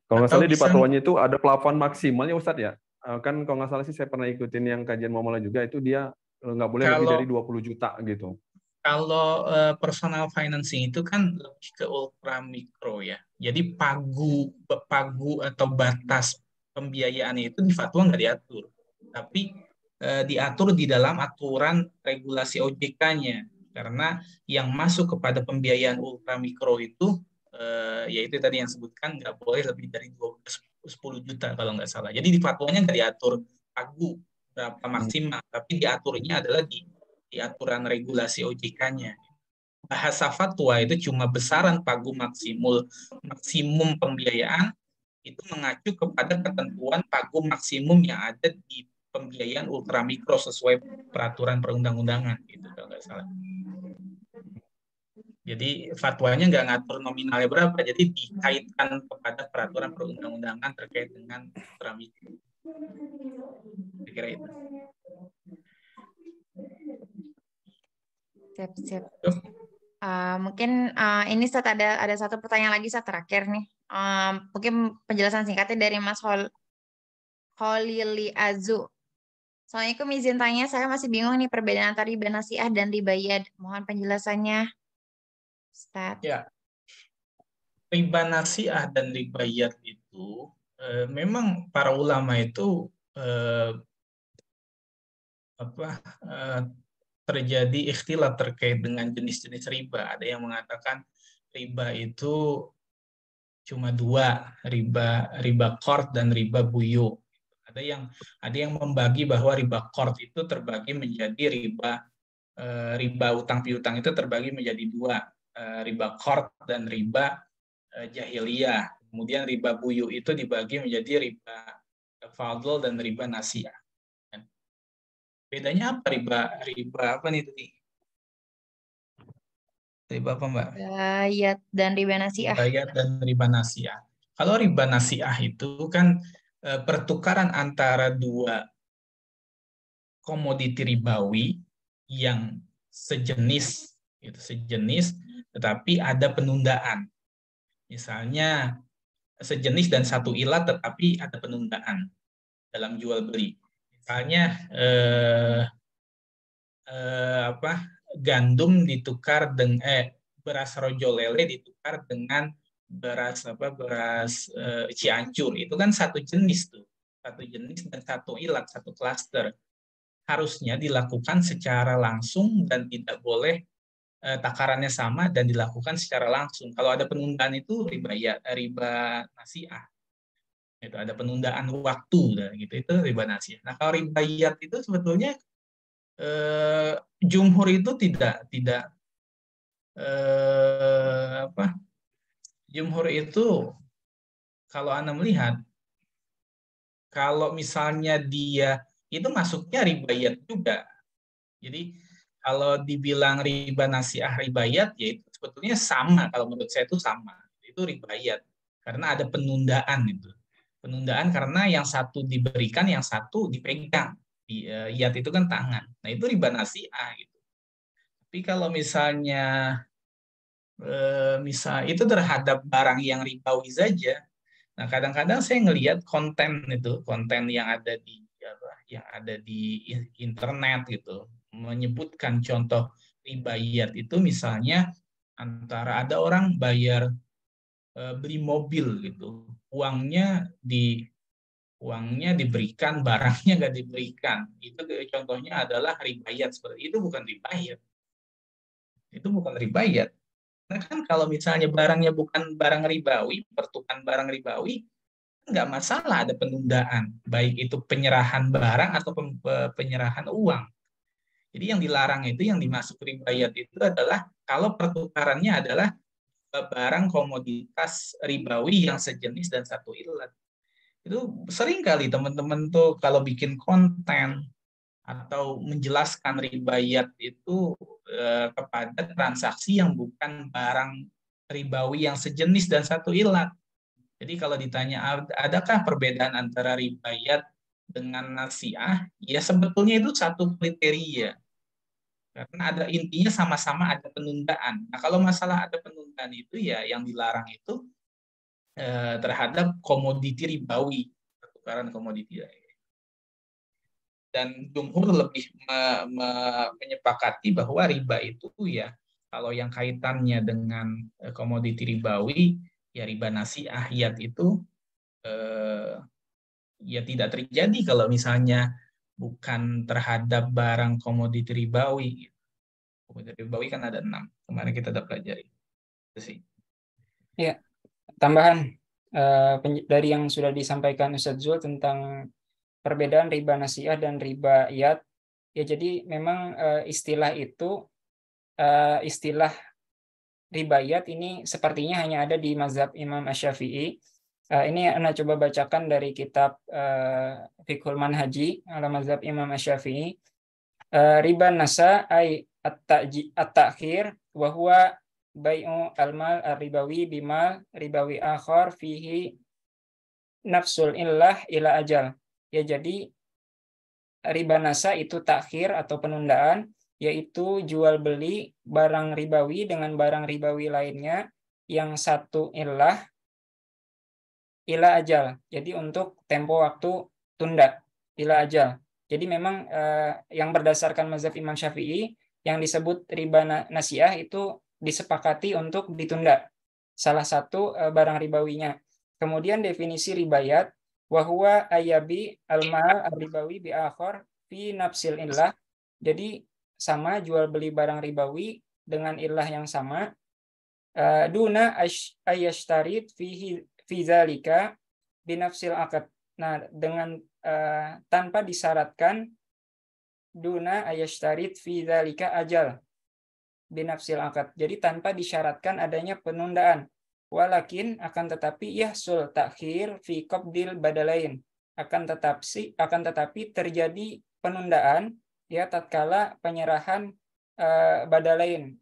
Kalau nggak salah di fatwanya itu ada plafon maksimalnya Ustadz ya. Kan kalau nggak salah sih saya pernah ikutin yang kajian muamalah juga, itu dia nggak boleh lebih dari 20 juta gitu. Kalau personal financing itu kan lebih ke ultra mikro ya. Jadi pagu atau batas pembiayaannya itu di fatwa nggak diatur. Tapi diatur di dalam aturan regulasi OJK-nya. Karena yang masuk kepada pembiayaan ultra mikro itu yaitu tadi yang sebutkan nggak boleh lebih dari 10 juta kalau nggak salah. Jadi di fatwanya nggak diatur pagu berapa maksimal, tapi diaturnya adalah di aturan regulasi OJK-nya. Bahasa fatwa itu cuma besaran pagu maksimum pembiayaan itu mengacu kepada ketentuan pagu maksimum yang ada di pembiayaan ultramikro sesuai peraturan perundang-undangan gitu kalau nggak salah. Jadi fatwanya nggak ngatur nominalnya berapa, jadi dikaitkan kepada peraturan perundang-undangan terkait dengan ultramikro. Kira-kira itu. Siap. Mungkin ini Ustaz ada satu pertanyaan lagi Ustaz terakhir nih. Mungkin penjelasan singkatnya dari Mas Holili Azu. Assalamualaikum, izin tanya, saya masih bingung nih perbedaan antara riba nasiah dan riba yad. Mohon penjelasannya, Ustaz. Ya, riba nasiah dan riba yad itu memang para ulama itu terjadi ikhtilaf terkait dengan jenis-jenis riba. Ada yang mengatakan riba itu cuma dua, riba qard dan riba buyu. Ada yang membagi bahwa riba qard itu terbagi menjadi riba utang piutang itu terbagi menjadi dua, riba qard dan riba jahiliyah. Kemudian riba buyu itu dibagi menjadi riba fadl dan riba nasiah. Bedanya apa riba apa nih tadi? Riba apa, Mbak? Yad dan riba nasiah. Riba yad dan riba nasiah. Kalau riba nasiah itu kan pertukaran antara dua komoditi ribawi yang sejenis tetapi ada penundaan. Misalnya sejenis dan satu ilat tetapi ada penundaan dalam jual beli. Misalnya gandum ditukar dengan beras rojo lele ditukar dengan beras Cianjur. Itu kan satu jenis tuh. Satu jenis dan satu ilat, satu klaster. Harusnya dilakukan secara langsung dan tidak boleh takarannya sama dan dilakukan secara langsung. Kalau ada penundaan itu riba nasiah. Itu ada penundaan waktu gitu, itu riba nasiah. Nah, kalau riba yad itu sebetulnya jumhur itu jumhur itu kalau Anda melihat kalau misalnya dia itu masuknya riba yad juga. Jadi kalau dibilang riba nasiah riba yad, ya itu sebetulnya sama. Kalau menurut saya itu sama. Itu riba yad karena ada penundaan itu. Penundaan karena yang satu diberikan, yang satu dipegang. Yad itu kan tangan. Nah, itu riba nasiah gitu. Tapi kalau misalnya itu terhadap barang yang ribawi saja. Nah, kadang-kadang saya ngelihat konten yang ada di internet gitu, menyebutkan contoh riba yad itu misalnya antara ada orang bayar beli mobil gitu, uangnya diberikan, barangnya nggak diberikan. Itu contohnya adalah riba yad. Seperti itu bukan riba yad. Itu bukan riba yad. Nah, kan kalau misalnya barangnya bukan barang ribawi, pertukaran barang ribawi, nggak masalah ada penundaan, baik itu penyerahan barang atau penyerahan uang. Jadi yang dilarang itu, yang dimasuk riba yad itu adalah kalau pertukarannya adalah barang komoditas ribawi yang sejenis dan satu ilat. Itu sering kali teman-teman tuh kalau bikin konten atau menjelaskan riba yad itu kepada transaksi yang bukan barang ribawi yang sejenis dan satu ilat. Jadi kalau ditanya adakah perbedaan antara riba yad dengan nasiah, ya sebetulnya itu satu kriteria. Karena intinya sama-sama ada penundaan. Nah, kalau masalah ada penundaan itu ya yang dilarang itu terhadap komoditi ribawi, pertukaran komoditi. Dan jumhur lebih menyepakati bahwa riba itu ya kalau yang kaitannya dengan komoditi ribawi ya riba nasiah yad itu ya tidak terjadi kalau misalnya bukan terhadap barang komoditi ribawi. Komoditi ribawi kan ada 6. Kemarin kita udah pelajari. Itu sih. Ya, tambahan dari yang sudah disampaikan Ustadz Zul tentang perbedaan riba nasiah dan riba yad. Ya, jadi memang istilah itu, istilah riba yad ini sepertinya hanya ada di mazhab Imam Asy-Syafi'i. Ini Anda coba bacakan dari kitab Fiqhul Manhaji ala mazhab Imam Asy-Syafi'i. Riba nasa ay at-ta'khir wa huwa bai'u al-mal ar-ribawi bimal ribawi akhar fihi nafsul illah ila ajal. Ya, jadi riba nasa itu takhir atau penundaan, yaitu jual beli barang ribawi dengan barang ribawi lainnya yang satu ila ajal. Jadi untuk tempo waktu tunda ila ajal. Jadi memang yang berdasarkan mazhab Imam Syafi'i yang disebut riba nasiah itu disepakati untuk ditunda salah satu barang ribawinya. Kemudian definisi ribayat wahwa ayabi al-mal ar-ribawi bi akhar fi nafsil illah. Jadi sama jual beli barang ribawi dengan ilah yang sama. Duna ayashtarit fi zalika bi nafsil akad. Nah, dengan tanpa disyaratkan duna ayashtarit fi dzalika ajal binafsil akad. Jadi tanpa disyaratkan adanya penundaan. Walakin akan tetapi yahsul takhir fi qabdil badalain. Akan tetapi terjadi penundaan ya tatkala penyerahan badalain,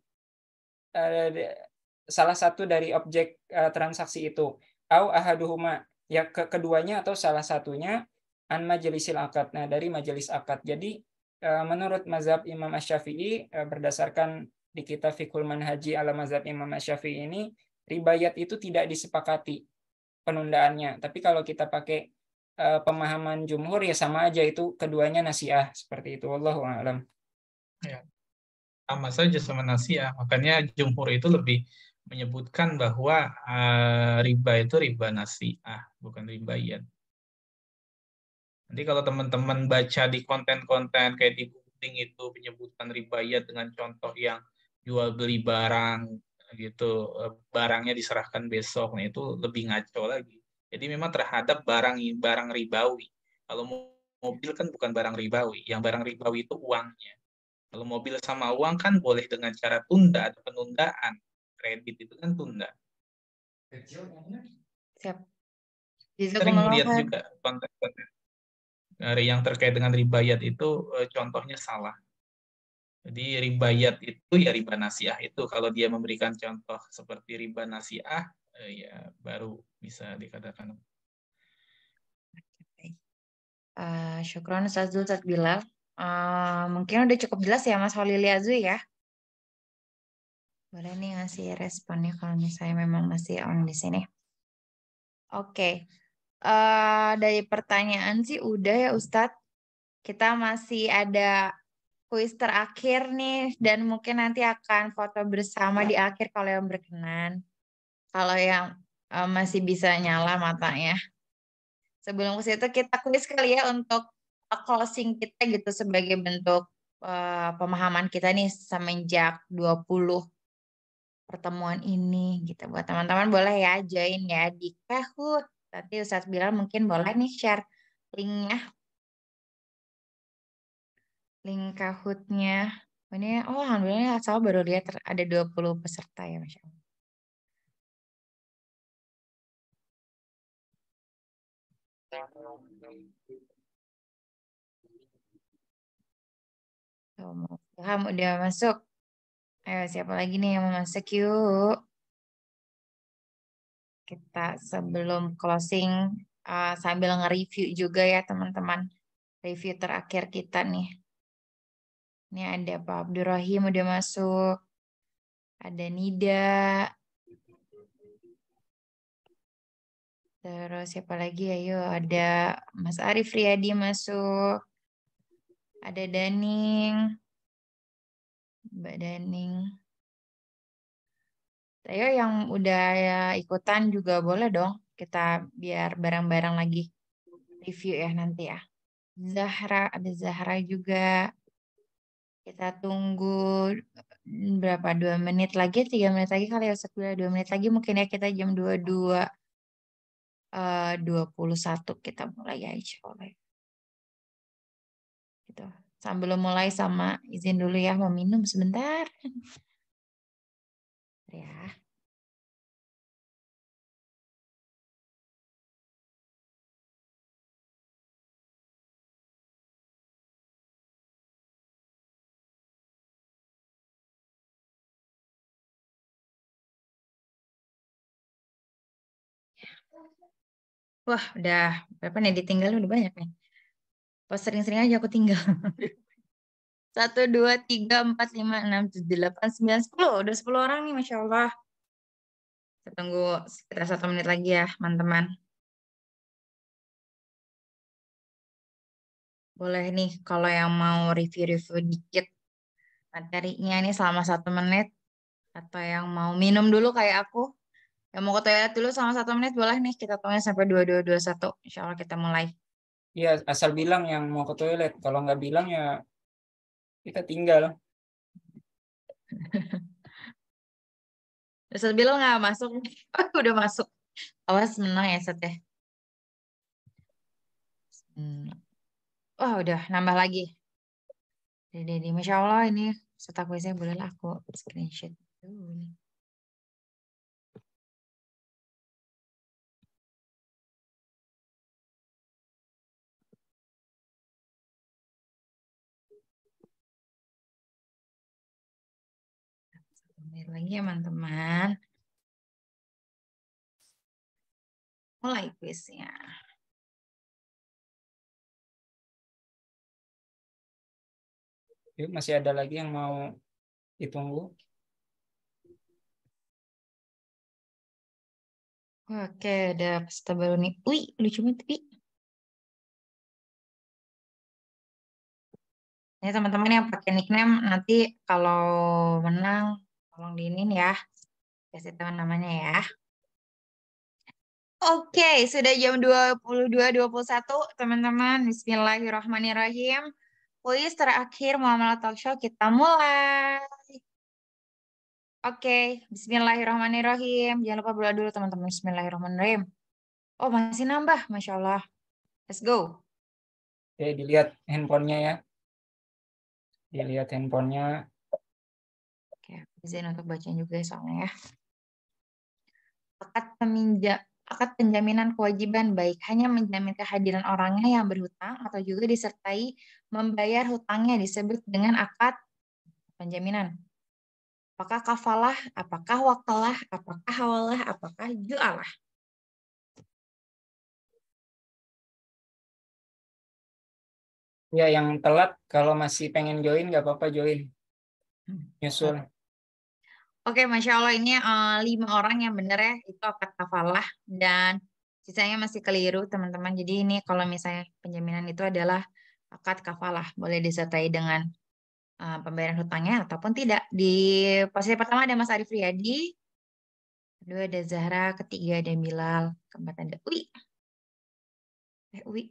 salah satu dari objek transaksi itu, au ahaduhuma, ya keduanya atau salah satunya, an majelisil akad, nah dari majelis akad. Jadi menurut mazhab Imam Asy-Syafi'i berdasarkan di kitab Fiqhul Manhaji ala mazhab Imam Asy-Syafi'i ini, ribayat itu tidak disepakati penundaannya. Tapi kalau kita pakai pemahaman jumhur ya sama aja, itu keduanya nasiah seperti itu. Wallahu a'lam. Ya, sama saja sama nasiah. Makanya jumhur itu lebih menyebutkan bahwa riba itu riba nasiah, bukan ribayat. Nanti kalau teman-teman baca di konten-konten kayak di Googling itu menyebutkan ribayat dengan contoh yang jual beli barang gitu, barangnya diserahkan besok, nah itu lebih ngaco lagi. Jadi memang terhadap barang ribawi. Kalau mobil kan bukan barang ribawi, yang barang ribawi itu uangnya. Kalau mobil sama uang kan boleh dengan cara tunda, ada penundaan. Kredit itu kan tunda. Siap. Sering melihat juga konten-konten yang terkait dengan ribayat itu contohnya salah. Jadi ribayat itu ya riba nasiah itu kalau dia memberikan contoh seperti riba nasiah ya baru bisa dikatakan. Syukron Ustaz Zul, Ustaz Bilal. Mungkin udah cukup jelas ya Mas Holili Azui ya. Boleh nih ngasih responnya kalau misalnya memang masih on di sini. Oke. Dari pertanyaan sih udah ya Ustadz. Kita masih ada kuis terakhir nih dan mungkin nanti akan foto bersama di akhir kalau yang berkenan. Kalau yang masih bisa nyala matanya. Sebelum ke situ kita kuis kali ya untuk closing kita gitu sebagai bentuk pemahaman kita nih semenjak 20 pertemuan ini gitu. Buat teman-teman boleh ya join ya di Kahoot. Nanti Ustadz Bilal mungkin boleh nih share linknya. Link Kahoot-nya. Ini alhamdulillah saya baru lihat ada 20 peserta ya Masya Allah. Ilham udah masuk. Ayo siapa lagi nih yang mau masuk yuk. Kita sebelum closing sambil nge-review juga ya teman-teman. Review terakhir kita nih. Ini ada Pak Abdurrahim udah masuk. Ada Nida. Terus siapa lagi? Ayo ada Mas Arif Riyadi masuk. Ada Daning. Mbak Daning. Ayo yang udah ikutan juga boleh dong. Kita biar bareng-bareng lagi review ya nanti ya. Zahra, ada Zahra juga. Kita tunggu berapa? 2 menit lagi, 3 menit lagi kali ya Ustaz. 2 menit lagi mungkin ya kita jam 22.21 kita mulai ya insya Allah. Gitu. Sambil mulai sama izin dulu ya mau minum sebentar. Ya. Wah, udah berapa nih ditinggal udah banyak nih. Pas sering-sering aja aku tinggal. 1, 2, 3, 4, 5, 6, 7, 8, 9, 10. Udah 10 orang nih, Masya Allah. Kita tunggu sekitar 1 menit lagi ya, teman-teman. Boleh nih kalau yang mau review-review dikit materinya ini selama 1 menit. Atau yang mau minum dulu kayak aku. Yang mau ke toilet dulu selama 1 menit boleh nih. Kita tunggu sampai 22:21. Insya Allah kita mulai. Iya, asal bilang yang mau ke toilet. Kalau nggak bilang ya kita tinggal. Ustaz bilang nggak masuk. Udah masuk. Awas menang ya Ustaz ya. Wah udah nambah lagi. Jadi Masya Allah ini serta kuisnya bolehlah aku screenshot dulu nih. Menit lagi ya teman-teman. Mulai kuisnya. Yuk, masih ada lagi yang mau ditunggu. Oke, ada peserta baru nih. Wih, lucu banget, Wi. Ini teman-teman yang pakai nickname nanti kalau menang tolong diinin ya. Kasih tahu namanya ya. Oke, sudah jam 22:21 teman-teman. Bismillahirrahmanirrahim. Kuis terakhir Muamalah Talk Show kita mulai. Oke, Bismillahirrahmanirrahim. Jangan lupa berdoa dulu teman-teman. Bismillahirrahmanirrahim. Oh, masih nambah. Masya Allah. Let's go. Oke, dilihat handphonenya ya. Dilihat handphonenya. Oke, izin untuk bacaan juga soalnya ya. Akad penjaminan kewajiban baik hanya menjamin kehadiran orangnya yang berhutang atau juga disertai membayar hutangnya disebut dengan akad penjaminan. Apakah kafalah, apakah wakalah, apakah hawalah, apakah ju'alah. Ya, yang telat kalau masih pengen join nggak apa-apa join. Nyusul. Oke, Masya Allah ini 5 orang yang benar ya, itu akad kafalah dan sisanya masih keliru teman-teman. Jadi ini kalau misalnya penjaminan itu adalah akad kafalah, boleh disertai dengan pembayaran hutangnya ataupun tidak. Di posisi pertama ada Mas Arif Riyadi, kedua ada Zahra, ketiga ada Bilal, keempat ada Uwi.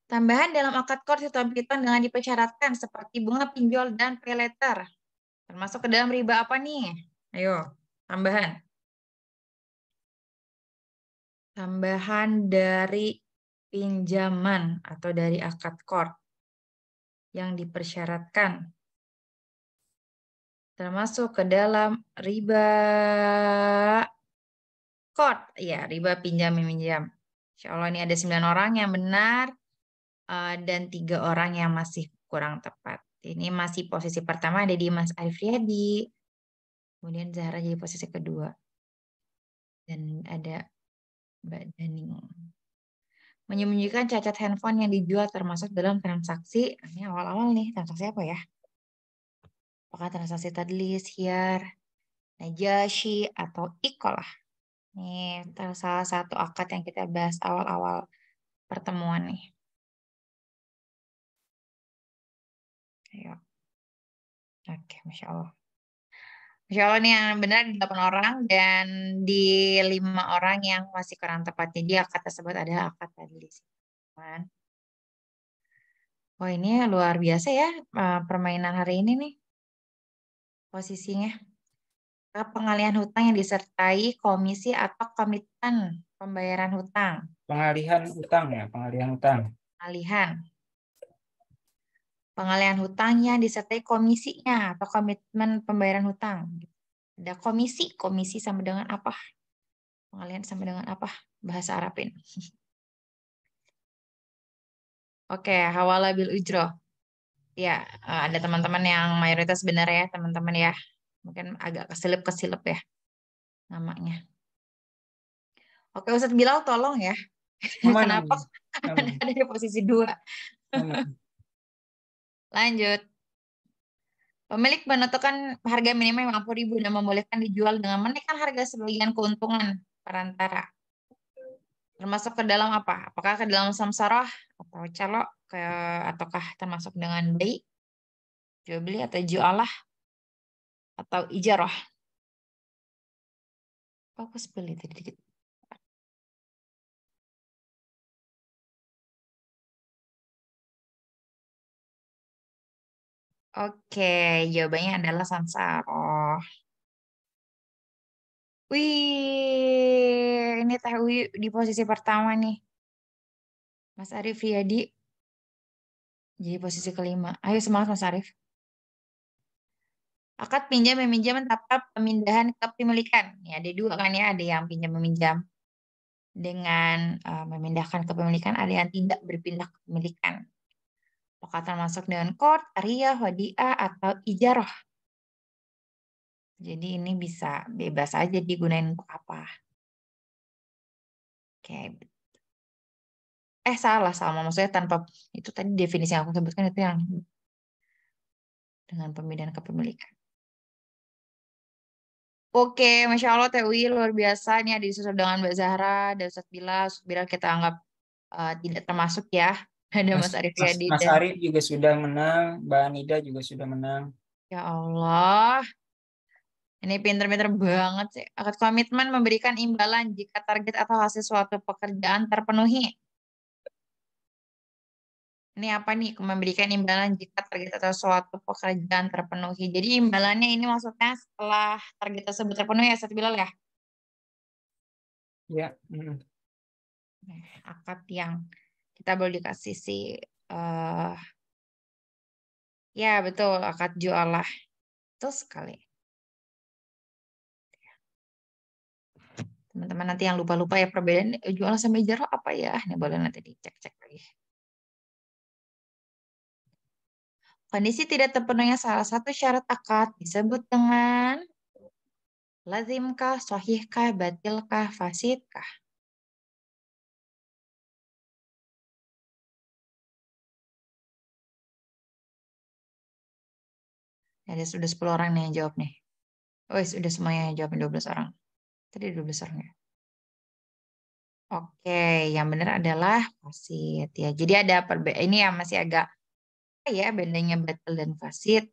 Tambahan dalam akad kors diterbitkan dengan dipersyaratkan seperti bunga pinjol dan pay letter. Termasuk ke dalam riba apa nih? Ayo, tambahan. Tambahan dari pinjaman atau dari akad kors yang dipersyaratkan. Termasuk ke dalam riba kors. Ya, riba pinjam-meminjam. Insya Allah ini ada 9 orang yang benar dan 3 orang yang masih kurang tepat. Ini masih posisi pertama ada di Mas Arif Riyadi. Kemudian Zahra jadi posisi kedua. Dan ada Mbak Daning. Menyembunyikan cacat handphone yang dijual termasuk dalam transaksi. Ini awal-awal nih, transaksi apa ya? Apakah transaksi tadlis, hiar, najashi, atau ikolah? Ini salah satu akad yang kita bahas awal-awal pertemuan nih. Ayo. Oke, Masya Allah. Masya Allah nih yang benar 8 orang dan di 5 orang yang masih kurang tepat. Jadi akad tersebut adalah akad tadlis. Oh ini luar biasa ya permainan hari ini nih. Posisinya. Pengalihan hutang yang disertai komisi atau komitmen pembayaran hutang. Pengalihan utang ya, pengalihan utang. Pengalihan hutangnya disertai komisinya atau komitmen pembayaran hutang. Ada komisi sama dengan apa? Pengalihan sama dengan apa? Bahasa Arabin. Oke, hawala bil ujroh. Ya, ada teman-teman yang mayoritas benar ya, teman-teman ya. Mungkin agak kesilip ya namanya. Oke, Ustadz Bilal tolong ya. Kenapa? Ada di posisi 2. Lanjut. Pemilik menentukan harga minimal 50.000 dan membolehkan dijual dengan menaikkan harga sebagian keuntungan perantara. Termasuk ke dalam apa? Apakah ke dalam samsarah atau calo ataukah termasuk dengan bai, jual beli atau jualah atau ijarah? Aku spell tadi dikit. Oke, jawabannya adalah samsaroh. Wih, ini Teh Uwi di posisi pertama nih. Mas Arif Riyadi jadi posisi kelima. Ayo semangat Mas Arif. Akad pinjam meminjam tanpa pemindahan kepemilikan. Ya, ada dua kan ya, ada yang pinjam meminjam dengan memindahkan kepemilikan, ada yang tidak berpindah kepemilikan. Apakah termasuk dengan qard, ariyah, wadiah, atau ijarah? Jadi ini bisa bebas aja digunain untuk apa. Oke. Salah. Maksudnya tanpa, itu tadi definisi yang aku sebutkan itu yang dengan pemindahan kepemilikan. Oke, Masya Allah Teh Uwi luar biasa. Ini ada disusul dengan Mbak Zahra, ada Ustadz Bilal. Ustadz Bilal kita anggap tidak termasuk ya. Ada Mas Arif Riyadi. Mas Arif juga sudah menang, Mbak Anida juga sudah menang. Ya Allah. Ini pinter-pinter banget sih. Akad komitmen memberikan imbalan jika target atau hasil suatu pekerjaan terpenuhi. Ini apa nih? Memberikan imbalan jika target atau suatu pekerjaan terpenuhi. Jadi imbalannya ini maksudnya setelah target tersebut terpenuhi ya, Ustadz Bilal ya? Ya. Akad yang kita boleh dikasih ya betul, akad jualah. Betul sekali. Teman-teman nanti yang lupa-lupa ya perbedaan jualah sama ijarah apa ya? Ini boleh nanti dicek-cek lagi. Kondisi tidak terpenuhnya salah satu syarat akad disebut dengan lazimkah, sahihkah, batilkah, fasidkah. Ada sudah 10 orang nih yang jawab nih. Oh, sudah semuanya yang jawab 12 orang. Tadi 12 orang ya. Oke, yang benar adalah fasid ya. Jadi ada ini yang masih agak ya bedanya batil dan fasid.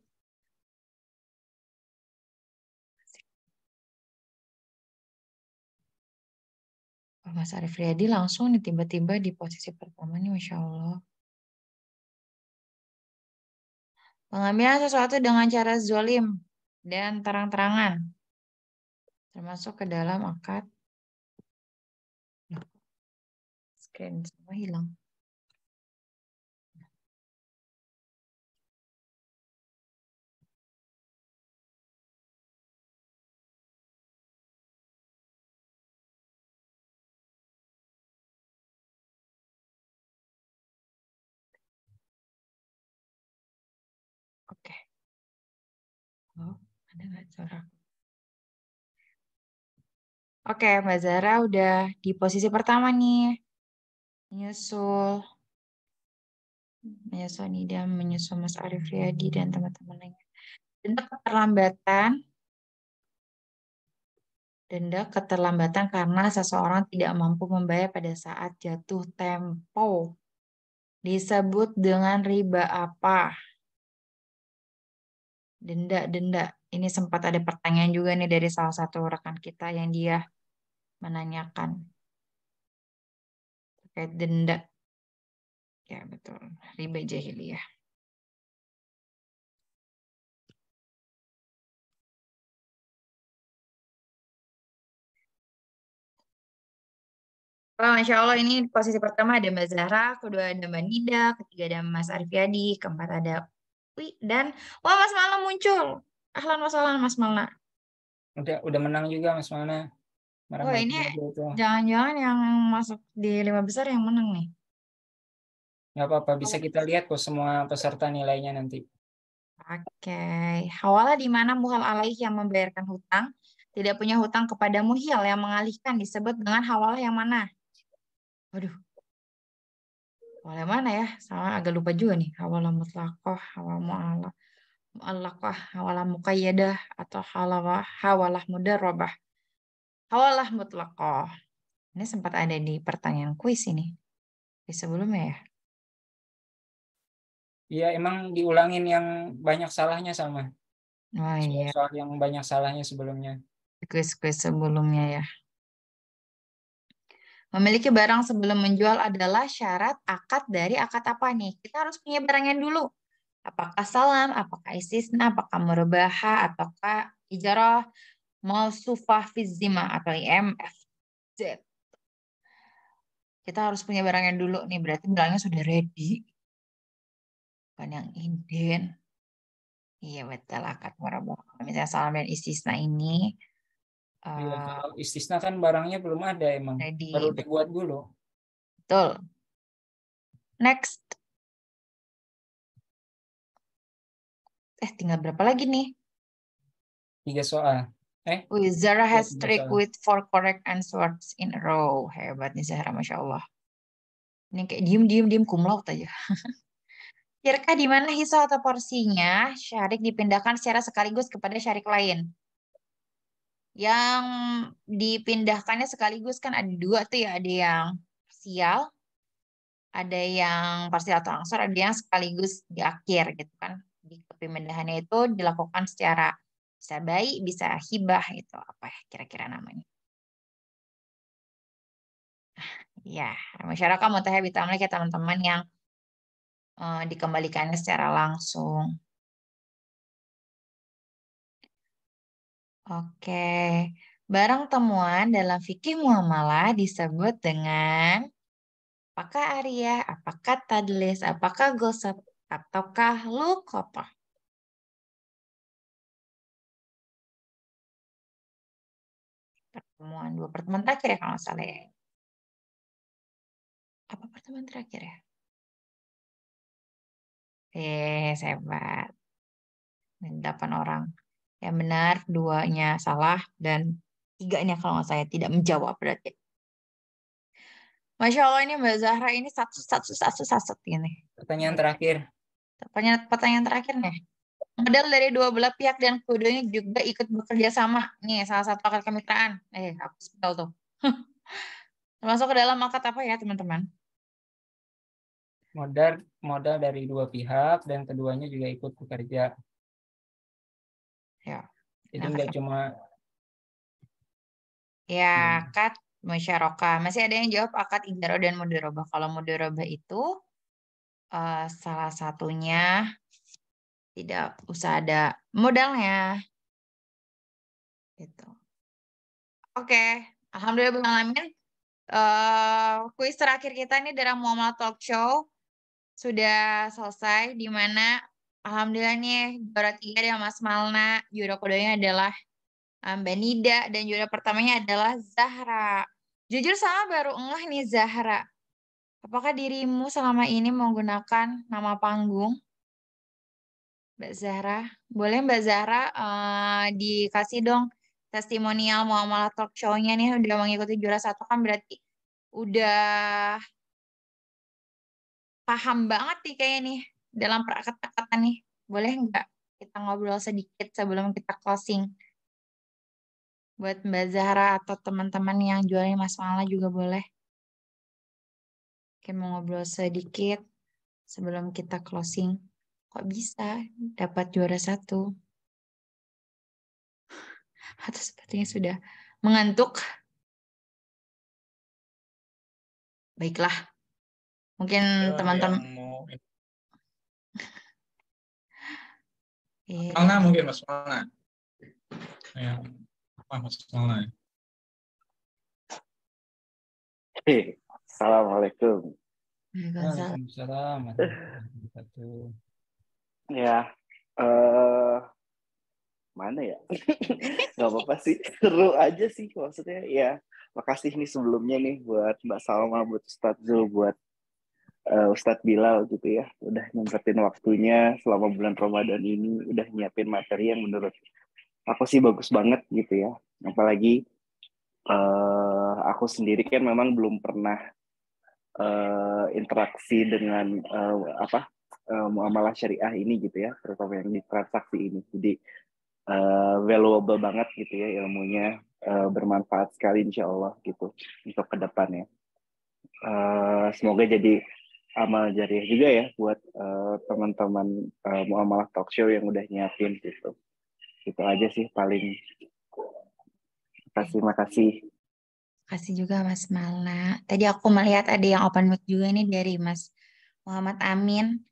Mas Arif Riyadi langsung nih tiba-tiba di posisi pertama nih, Masya Allah. Pengambilan sesuatu dengan cara zolim dan terang-terangan. Termasuk ke dalam akad. Screen semua hilang. Oke. Oh, ada nggak suara? Oke, Mbak Zara udah di posisi pertama nih. Menyusul Nida, menyusul Mas Arif Riyadi dan teman-teman lainnya. Denda keterlambatan karena seseorang tidak mampu membayar pada saat jatuh tempo. Disebut dengan riba apa? Denda. Ini sempat ada pertanyaan juga nih dari salah satu rekan kita yang dia menanyakan terkait denda. Ya betul, riba jahiliyah. Oh, Masya Allah ini posisi pertama ada Mbak Zahra, kedua ada Mbak Nida, ketiga ada Mas Arif Yadi, keempat ada dan wah Mas Malna muncul. Ahlan wassalam Mas Malna. Udah menang juga Mas Malna. Wah ini jangan-jangan yang masuk di 5 besar yang menang nih. Nggak apa-apa, bisa kita lihat kok semua peserta nilainya nanti. Oke, hawalah di mana muhal alaih yang membayarkan hutang tidak punya hutang kepada muhil yang mengalihkan disebut dengan hawalah yang mana? Waduh, hawalah yang mana ya? Sama agak lupa juga nih. Hawalah mutlaqah, hawalah mu'allaqah, hawalah muqayyadah atau hawalah mudarrabah. Hawalah mutlaqah. Ini sempat ada di pertanyaan kuis ini. Di sebelumnya ya. Iya, emang diulangin yang banyak salahnya sama. Oh iya, Soal yang banyak salahnya sebelumnya. kuis-kuis sebelumnya ya. Memiliki barang sebelum menjual adalah syarat akad dari akad apa nih? Kita harus punya barangnya dulu. Apakah salam, apakah istisna, apakah murabaha, ataukah ijarah, mausufah fi zimah atau IMFZ. Kita harus punya barangnya dulu nih, berarti barangnya sudah ready. Bukan yang inden. Iya betul, akad murabaha. Misalnya salam dan istisna ini Iya, kalau istisna kan barangnya belum ada emang. ready. Baru dibuat dulu. Betul. Next. Tinggal berapa lagi nih? 3 soal. Zahra has 3 trick soal. with 4 correct answers in a row. Hebat nih Zahra, Masya Allah. Ini kayak diem cum laude aja. Kira-kira di mana hisa atau porsinya syarik dipindahkan secara sekaligus kepada syarik lain? Yang dipindahkannya sekaligus kan ada 2 tuh ya, ada yang parsial, ada yang parsial atau angsur, ada yang sekaligus di akhir gitu kan. Di pemindahannya itu dilakukan secara bisa baik, bisa hibah itu apa ya kira-kira namanya? Ya, masyarakat mutahabbi tamlik ya teman-teman yang dikembalikannya secara langsung. Oke, barang temuan dalam fikih muamalah disebut dengan apakah ariyah, apakah tadlis, apakah gosab, ataukah luqatah. Dua pertemuan terakhir ya kalau nggak salah ya. Apa pertemuan terakhir ya? Hebat. 8 orang. Yang benar, 2-nya salah, dan 3-nya kalau nggak saya tidak menjawab berarti. Masya Allah ini Mbak Zahra ini satu ini. Pertanyaan terakhir. Pertanyaan terakhir nih. Modal dari dua belah pihak dan keduanya juga ikut bekerja sama. Nih, salah satu akad kemitraan. Aku spell tuh. Termasuk ke dalam akad apa ya, teman-teman? Modal dari 2 pihak dan keduanya juga ikut bekerja. Ya. Jadi nggak cuma ya akad musyarakah. Masih ada yang jawab akad ijarah dan mudharabah. Kalau mudharabah itu salah satunya tidak usah ada modalnya. Gitu. Oke, alhamdulillah kuis terakhir kita ini dalam Muamalah Talk Show sudah selesai, di mana alhamdulillah nih juara 3 adalah Mas Malna, juara keduanya adalah Mbak Nida, dan juara pertamanya adalah Zahra. Jujur sama baru ngeh nih Zahra. Apakah dirimu selama ini menggunakan nama panggung Mbak Zahra? Boleh Mbak Zahra dikasih dong testimonial Muamalah Talk Show-nya nih udah mengikuti juara 1 kan berarti udah paham banget nih kayaknya nih dalam perkata-kata nih. Boleh nggak kita ngobrol sedikit sebelum kita closing? Buat Mbak Zahra atau teman-teman yang jualnya Mas Mala juga boleh. Mungkin mau ngobrol sedikit sebelum kita closing. Kok bisa dapat juara 1? Atau sepertinya sudah mengantuk? Baiklah. Mungkin teman-teman. Malna mungkin Mas Malna. Ya, Mas Malna. Assalamualaikum. Waalaikumsalam. Ya, mana ya? Gak apa-apa sih, seru aja sih maksudnya. Ya, makasih nih sebelumnya nih buat Mbak Salma, buat Ustadz Zul, buat Ustadz Bilal gitu ya. Udah nyempetin waktunya selama bulan Ramadan ini, udah nyiapin materi yang menurut aku sih bagus banget gitu ya. Apalagi aku sendiri kan memang belum pernah interaksi dengan muamalah syariah ini gitu ya, terutama yang di transaksi ini. Jadi valuable banget gitu ya ilmunya, bermanfaat sekali insya Allah gitu untuk kedepannya. Semoga jadi amal jariah juga ya buat teman-teman Muamalah Talk Show yang udah nyiapin gitu. Itu aja sih paling. Makasih. Kasih juga Mas Mala. Tadi aku melihat ada yang open mic juga nih dari Mas Muhammad Amin.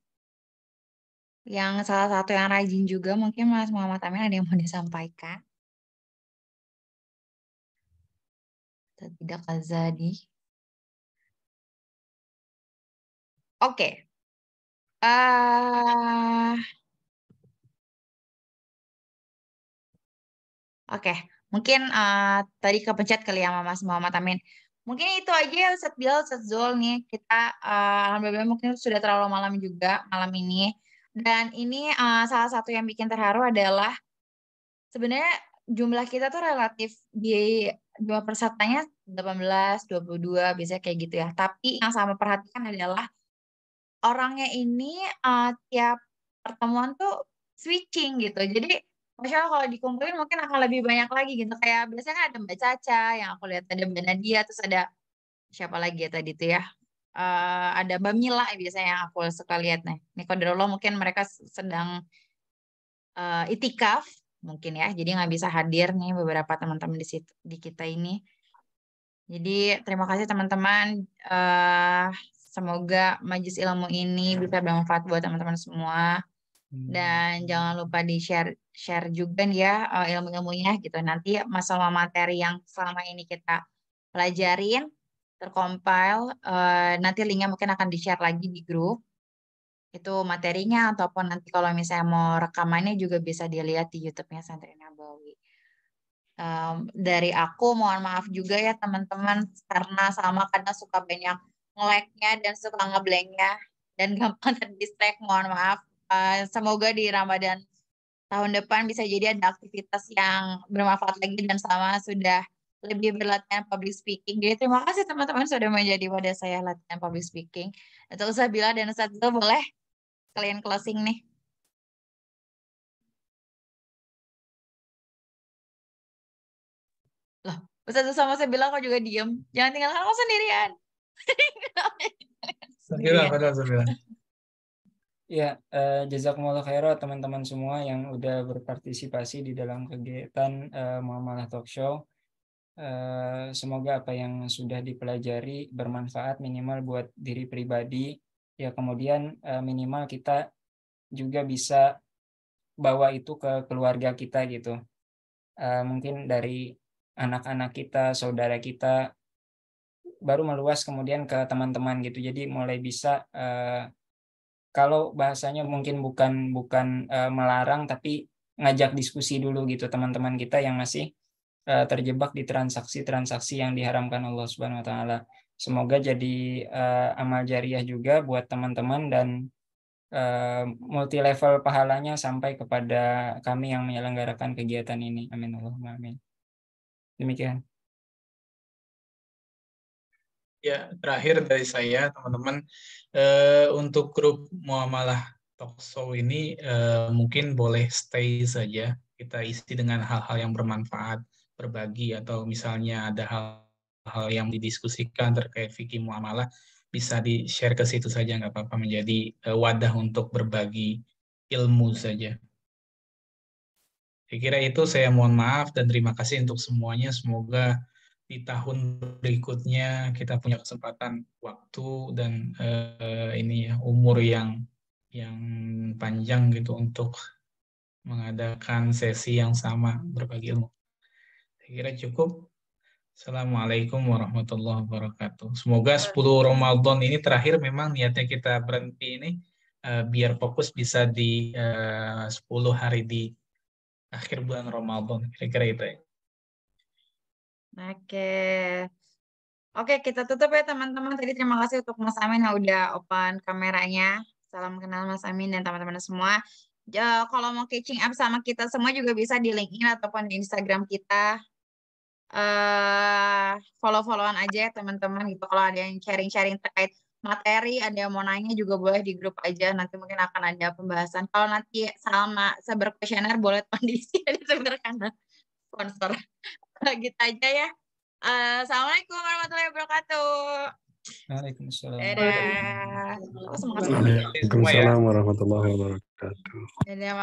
Yang salah satu yang rajin juga, mungkin Mas Muhammad Amin ada yang mau disampaikan. Atau tidak Kazadi. Oke. Oke. Mungkin tadi kepencet kali ya sama Mas Muhammad Amin. Mungkin itu aja ya Ustadz Bilal, Ustadz Zul nih. Kita alhamdulillah mungkin sudah terlalu malam juga malam ini. Dan ini salah satu yang bikin terharu adalah sebenarnya jumlah kita tuh relatif di jumlah pesertanya 18, 22, biasanya kayak gitu ya. Tapi yang sama perhatikan adalah orangnya ini tiap pertemuan tuh switching gitu. Jadi Masya Allah kalau dikumpulin mungkin akan lebih banyak lagi gitu. Kayak biasanya kan ada Mbak Caca, yang aku lihat ada Mbak Nadia, terus ada siapa lagi ya tadi tuh ya. Ada Mbak Mila biasanya yang aku suka lihat nih. Ini qadarullah mungkin mereka sedang itikaf mungkin ya. Jadi nggak bisa hadir nih beberapa teman-teman di situ di kita ini. Jadi terima kasih teman-teman. Semoga majelis ilmu ini bisa bermanfaat buat teman-teman semua. Dan jangan lupa di-share juga ya ilmu-ilmunya gitu. Nanti masalah materi yang selama ini kita pelajarin, tercompile, nanti linknya mungkin akan di-share lagi di grup. Itu materinya, ataupun nanti kalau misalnya mau rekamannya juga bisa dilihat di YouTube-nya Santri Nabawi. Dari aku mohon maaf juga ya teman-teman, karena sama kadang suka banyak nge-lag-nya dan suka ngeblank-nya dan gampang terdistract, mohon maaf. Semoga di Ramadan tahun depan bisa jadi ada aktivitas yang bermanfaat lagi dan sama sudah lebih berlatihan public speaking. Jadi terima kasih teman-teman sudah menjadi wadah saya latihan public speaking. Untuk Ustaz Bila dan Ustaz Zul boleh kalian closing nih. Loh, Ustaz Zul sama saya bilang kok juga diem. Jangan tinggalkan aku sendirian. Sendirian. Ya, jazakumullah khairan teman-teman semua yang udah berpartisipasi di dalam kegiatan Muamalah Talk Show. Semoga apa yang sudah dipelajari bermanfaat minimal buat diri pribadi. Ya, kemudian minimal kita juga bisa bawa itu ke keluarga kita gitu. Mungkin dari anak-anak kita, saudara kita, baru meluas kemudian ke teman-teman gitu. Jadi mulai bisa kalau bahasanya mungkin bukan melarang, tapi ngajak diskusi dulu gitu teman-teman kita yang masih terjebak di transaksi-transaksi yang diharamkan Allah Subhanahu Wa Taala. Semoga jadi amal jariah juga buat teman-teman dan multi level pahalanya sampai kepada kami yang menyelenggarakan kegiatan ini. Amin Allahumma amin. Demikian. Ya, terakhir dari saya, teman-teman, untuk grup Muamalah Talk Show ini mungkin boleh stay saja. Kita isi dengan hal-hal yang bermanfaat, berbagi, atau misalnya ada hal-hal yang didiskusikan terkait fikih muamalah, bisa di-share ke situ saja, nggak apa-apa, menjadi wadah untuk berbagi ilmu saja. Saya kira itu, saya mohon maaf dan terima kasih untuk semuanya. Semoga di tahun berikutnya kita punya kesempatan waktu dan ini ya, umur yang panjang gitu untuk mengadakan sesi yang sama berbagi ilmu. Saya kira cukup. Assalamualaikum warahmatullahi wabarakatuh. Semoga 10 Ramadan ini terakhir, memang niatnya kita berhenti ini biar fokus bisa di 10 hari di akhir bulan Ramadan. Kira-kira itu ya. Oke, kita tutup ya teman-teman. Tadi terima kasih untuk Mas Amin yang udah open kameranya. Salam kenal Mas Amin dan teman-teman semua. Kalau mau catching up sama kita semua juga bisa di LinkedIn ataupun di Instagram kita. Follow-followan aja ya teman-teman gitu. Kalau ada yang sharing-sharing terkait materi, ada yang mau nanya juga boleh di grup aja. Nanti mungkin akan ada pembahasan. Kalau nanti sama Saber Questionnaire boleh kondisi di Saber Questionnaire sponsor. Gitu aja ya. Assalamualaikum warahmatullahi wabarakatuh. Waalaikumsalam. Dadah. Oh, semangat. Semua ya. Waalaikumsalam warahmatullahi wabarakatuh. Dadah.